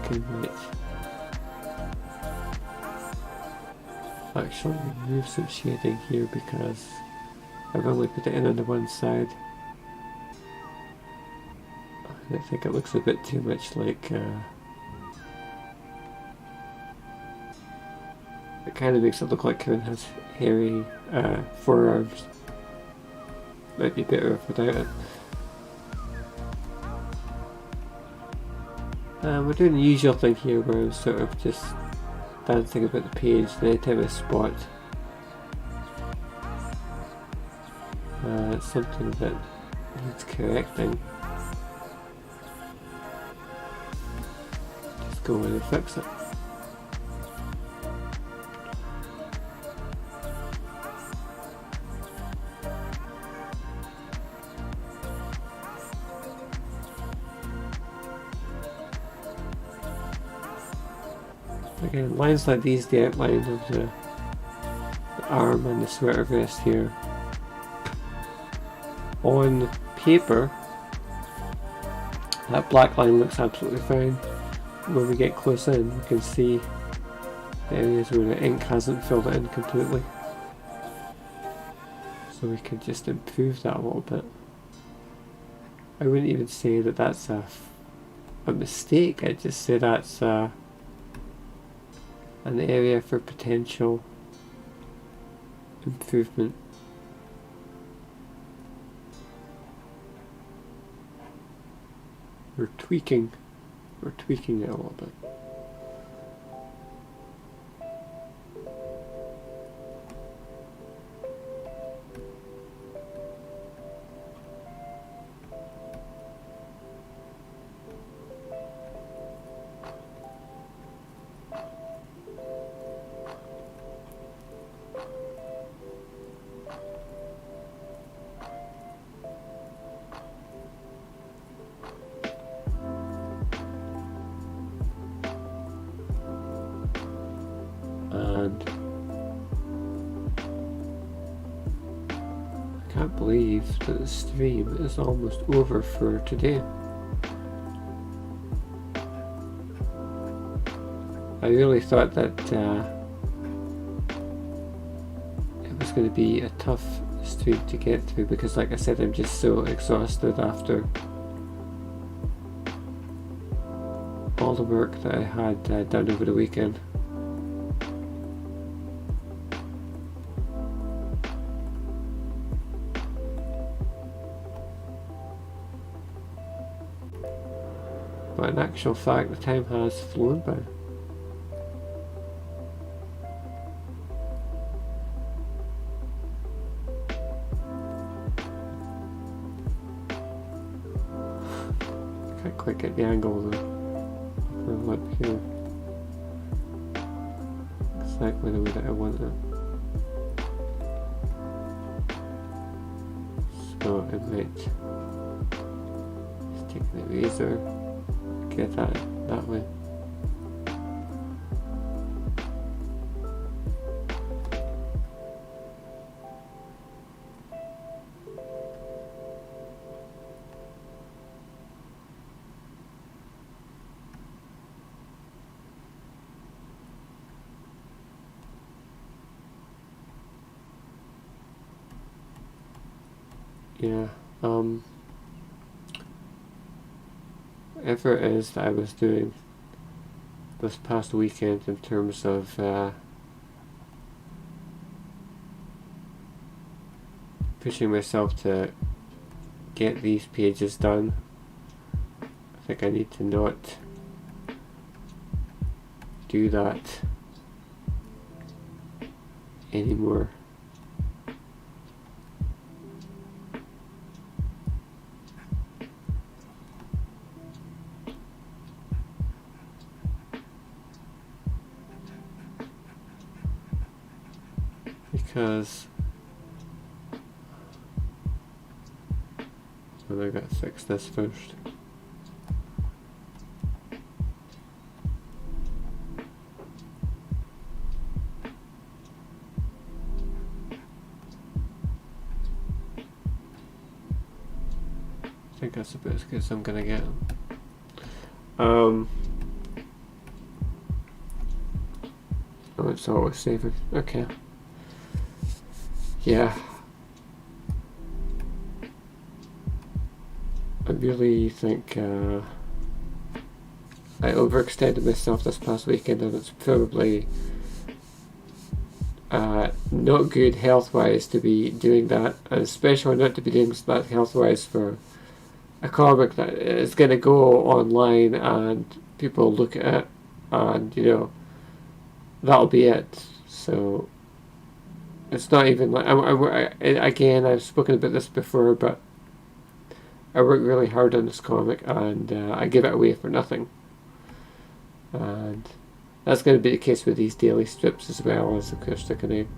Okay, right. Actually remove some shading here because I've only put it in on the one side. I think it looks a bit too much like it kind of makes it look like Kevin has hairy forearms. Might be better without it. We're doing the usual thing here where I'm sort of just dancing about the page, and anytime I spot something that needs correcting, just go in and fix it. Again, lines like these, the outline of the arm and the sweater vest here. On paper, that black line looks absolutely fine. When we get close in, we can see the areas where the ink hasn't filled it in completely. So we can just improve that a little bit. I wouldn't even say that that's a mistake, I'd just say that's an area for potential improvement. We're tweaking it a little bit. And I can't believe that the stream is almost over for today. I really thought that it was going to be a tough stream to get through because, like I said, I'm just so exhausted after all the work that I had done over the weekend. But in actual fact, the time has flown by. can't quite get the angle of the lip here exactly the way that I want it. So I might just take the razor, get that way. Yeah, whatever it is that I was doing this past weekend in terms of pushing myself to get these pages done, I think I need to not do that anymore. Because I gotta fix this first. I think that's about as good as I'm gonna get. Oh, it's always saving. Okay. Yeah. I really think I overextended myself this past weekend, and it's probably not good health-wise to be doing that, and especially not to be doing that health-wise for a comic that is going to go online and people look at it, and you know, that'll be it. So it's not even like again, I've spoken about this before, but I work really hard on this comic, and I give it away for nothing. And that's going to be the case with these daily strips as well, as of course they're going to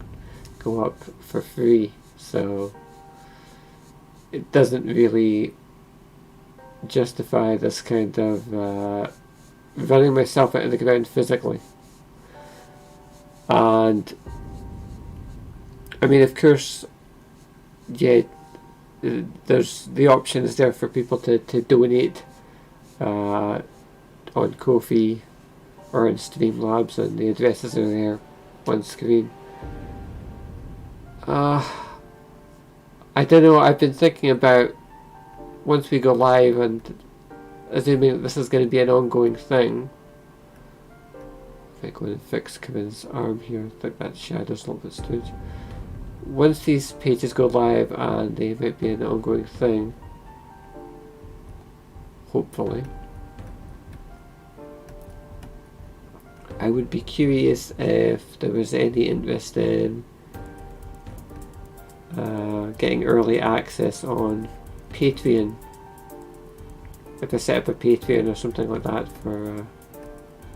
go up for free. So it doesn't really justify this kind of running myself out of the ground physically. And I mean, of course, yeah, there's the option is there for people to donate on Ko-fi or on Streamlabs, and the addresses are there on screen. I don't know, I've been thinking about, once we go live, and assuming that this is going to be an ongoing thing, if I go and fix Kevin's arm here, I think that shadow's a little bit strange. Once these pages go live, and they might be an ongoing thing, hopefully, I would be curious if there was any interest in getting early access on Patreon. If I set up a Patreon or something like that for,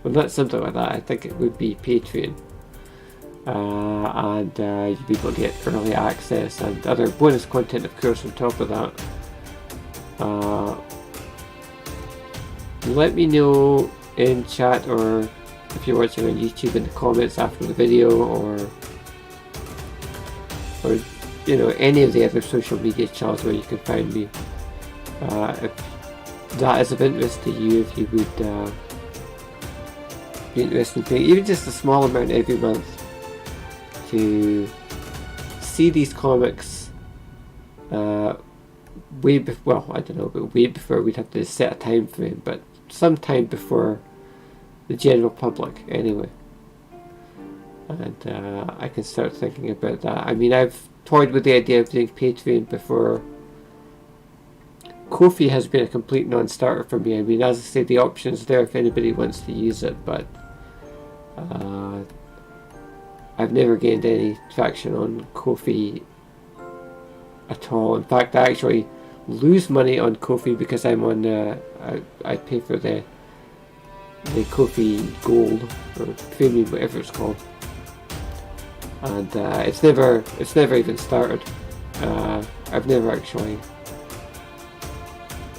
well, not something like that, I think it would be Patreon. And you'd be able to get early access and other bonus content, of course, on top of that. Let me know in chat, or if you're watching on YouTube, in the comments after the video, or you know, any of the other social media channels where you can find me. If that is of interest to you, if you would be interested in paying even just a small amount every month to see these comics way before, well, I don't know, but way before we'd have to set a time frame, but sometime before the general public anyway. And I can start thinking about that. I mean, I've toyed with the idea of doing Patreon before. Ko-fi has been a complete non-starter for me. I mean, as I say, the option's there if anybody wants to use it, but I've never gained any traction on Ko-fi at all. In fact, I actually lose money on Ko-fi because I'm on I pay for the Ko-fi Gold or Premium, whatever it's called, and it's never even started. I've never actually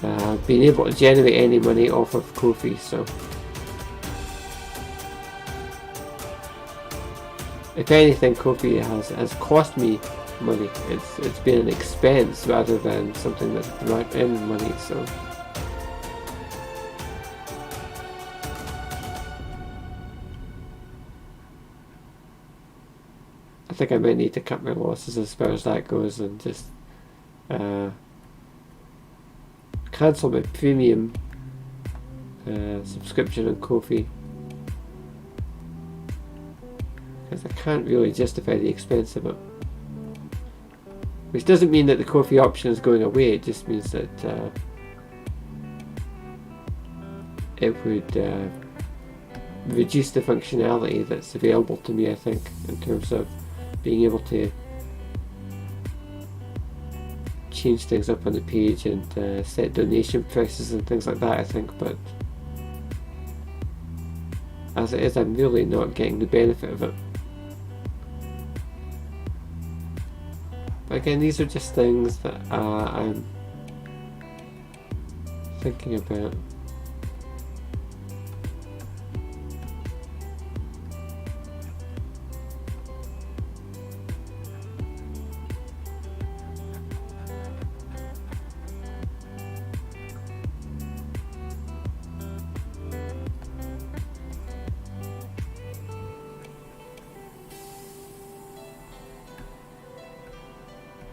been able to generate any money off of Ko-fi, so if anything, Ko-fi has cost me money. It's been an expense rather than something that's brought in money. So I think I might need to cut my losses as far as that goes and just cancel my premium subscription on Ko-fi, because I can't really justify the expense of it. Which doesn't mean that the Ko-fi option is going away, it just means that it would reduce the functionality that's available to me, I think, in terms of being able to change things up on the page and set donation prices and things like that, I think. But as it is, I'm really not getting the benefit of it. But again, these are just things that I'm thinking about.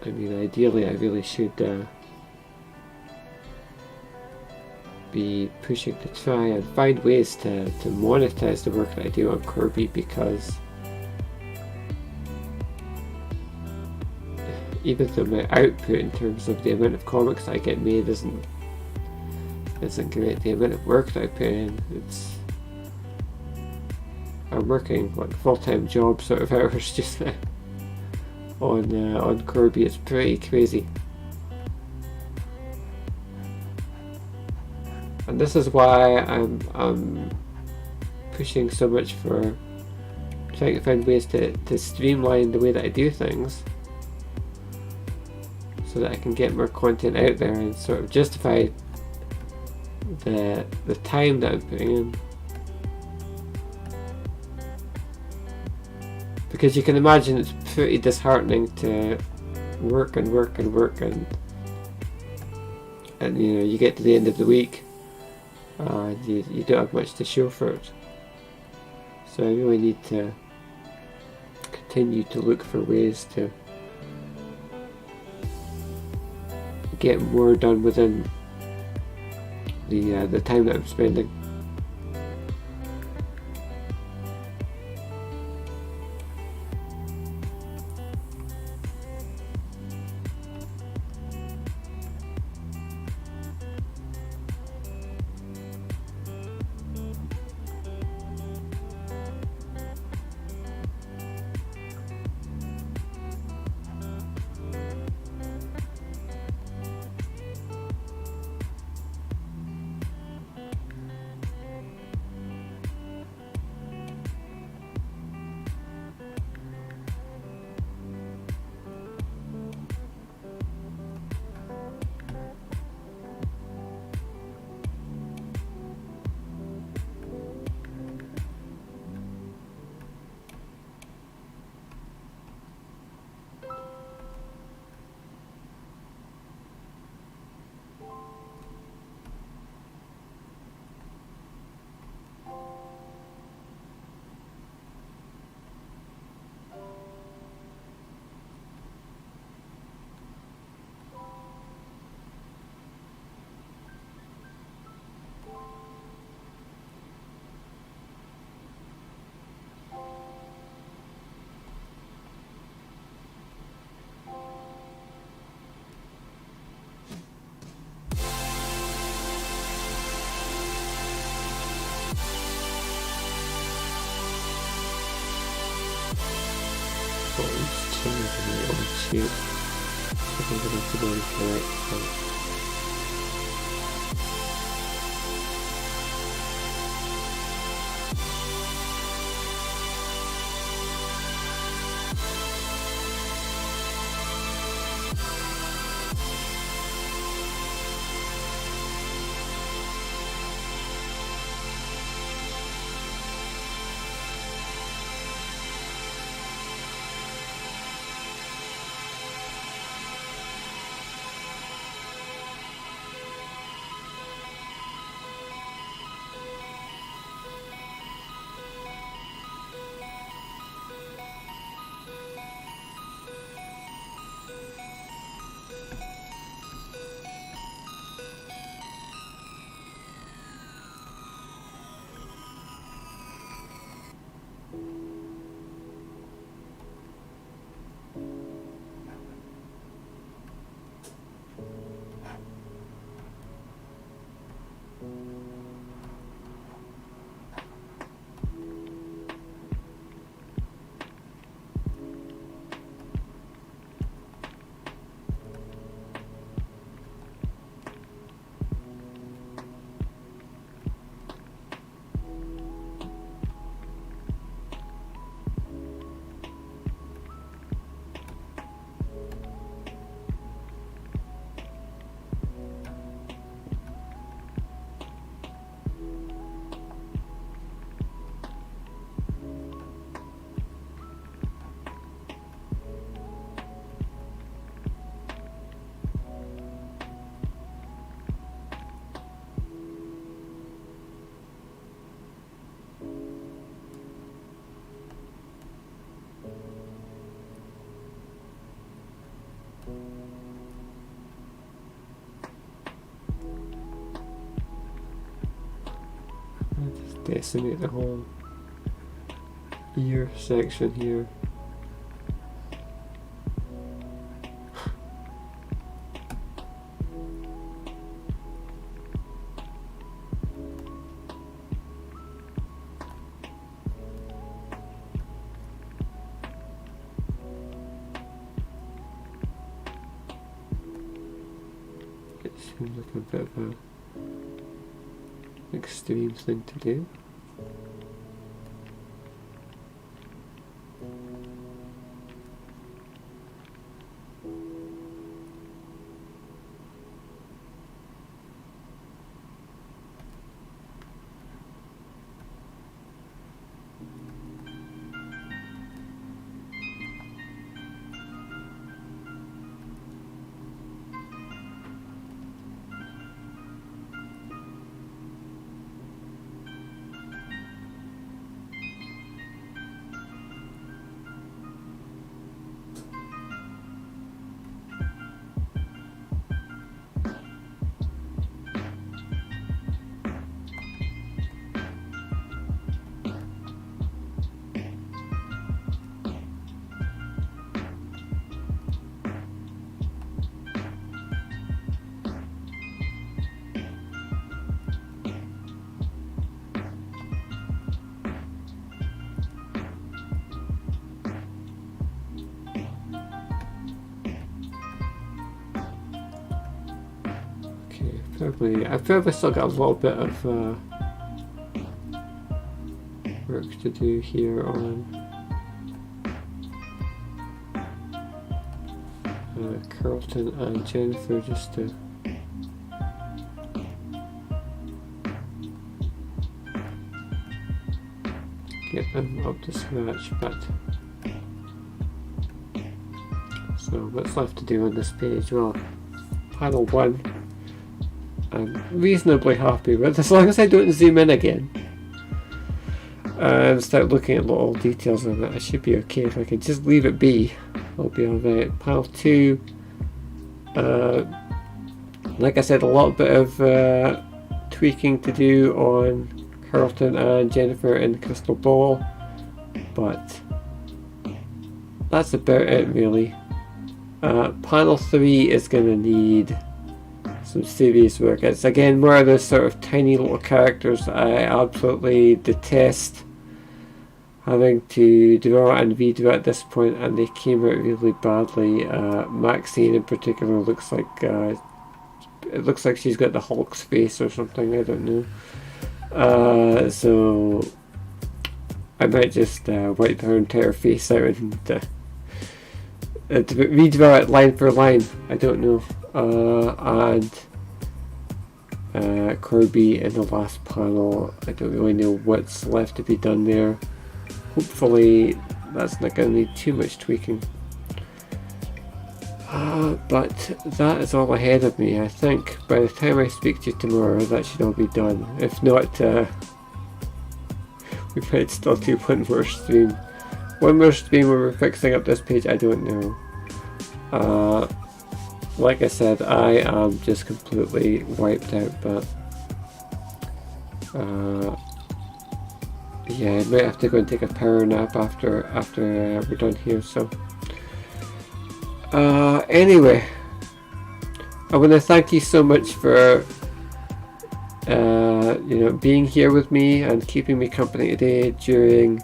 I mean, ideally I really should be pushing to try and find ways to monetize the work that I do on Corbie, because even though my output in terms of the amount of comics I get made isn't great, the amount of work that I put in, I'm working like full-time job sort of hours just now on Corbie. It's pretty crazy. And this is why I'm pushing so much for trying to find ways to streamline the way that I do things, so that I can get more content out there and sort of justify the time that I'm putting in. Because you can imagine it's pretty disheartening to work and work and work, and you know, you get to the end of the week and you don't have much to show for it. So I really need to continue to look for ways to get more done within the time that I'm spending. Let's change the old shoot. I think I'm going to have to go and correct that. decimate the whole ear section here. It seems like a bit of a extreme thing to do. I've probably still got a little bit of work to do here on Carlton and Jennifer, just to get them up to scratch. But so what's left to do on this page? Well, panel 1 I'm reasonably happy with, as long as I don't zoom in again and start looking at little details on it. I should be okay. If I can just leave it be, I'll be alright. Panel 2, like I said, a little bit of tweaking to do on Carlton and Jennifer in the crystal ball, but that's about it really. Panel 3 is going to need some serious work. It's again one of those sort of tiny little characters I absolutely detest having to draw and redraw at this point, and they came out really badly. Maxine in particular looks like it looks like she's got the Hulk's face or something, I don't know. So I might just wipe her entire face out and redraw it line for line, I don't know. And Corbie in the last panel, I don't really know what's left to be done there. Hopefully that's not going to need too much tweaking. But that is all ahead of me. I think by the time I speak to you tomorrow that should all be done. If not, we might still do one more stream. One more stream where we're fixing up this page, I don't know. Like I said, I am just completely wiped out, but yeah, I might have to go and take a power nap after we're done here. So anyway, I want to thank you so much for you know, being here with me and keeping me company today during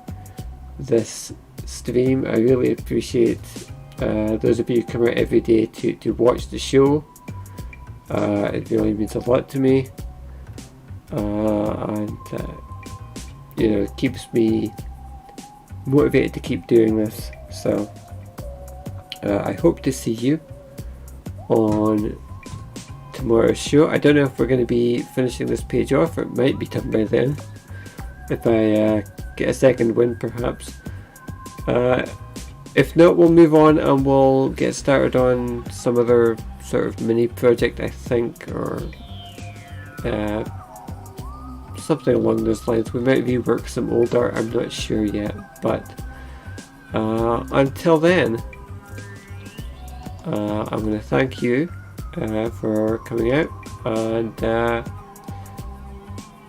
this stream. I really appreciate those of you who come out every day to watch the show. It really means a lot to me, and you know, it keeps me motivated to keep doing this. So I hope to see you on tomorrow's show. I don't know if we're going to be finishing this page off, or it might be done by then if I get a second win perhaps. If not, we'll move on and we'll get started on some other sort of mini project, I think, or something along those lines. We might rework some old art, I'm not sure yet, but until then, I'm going to thank you for coming out, and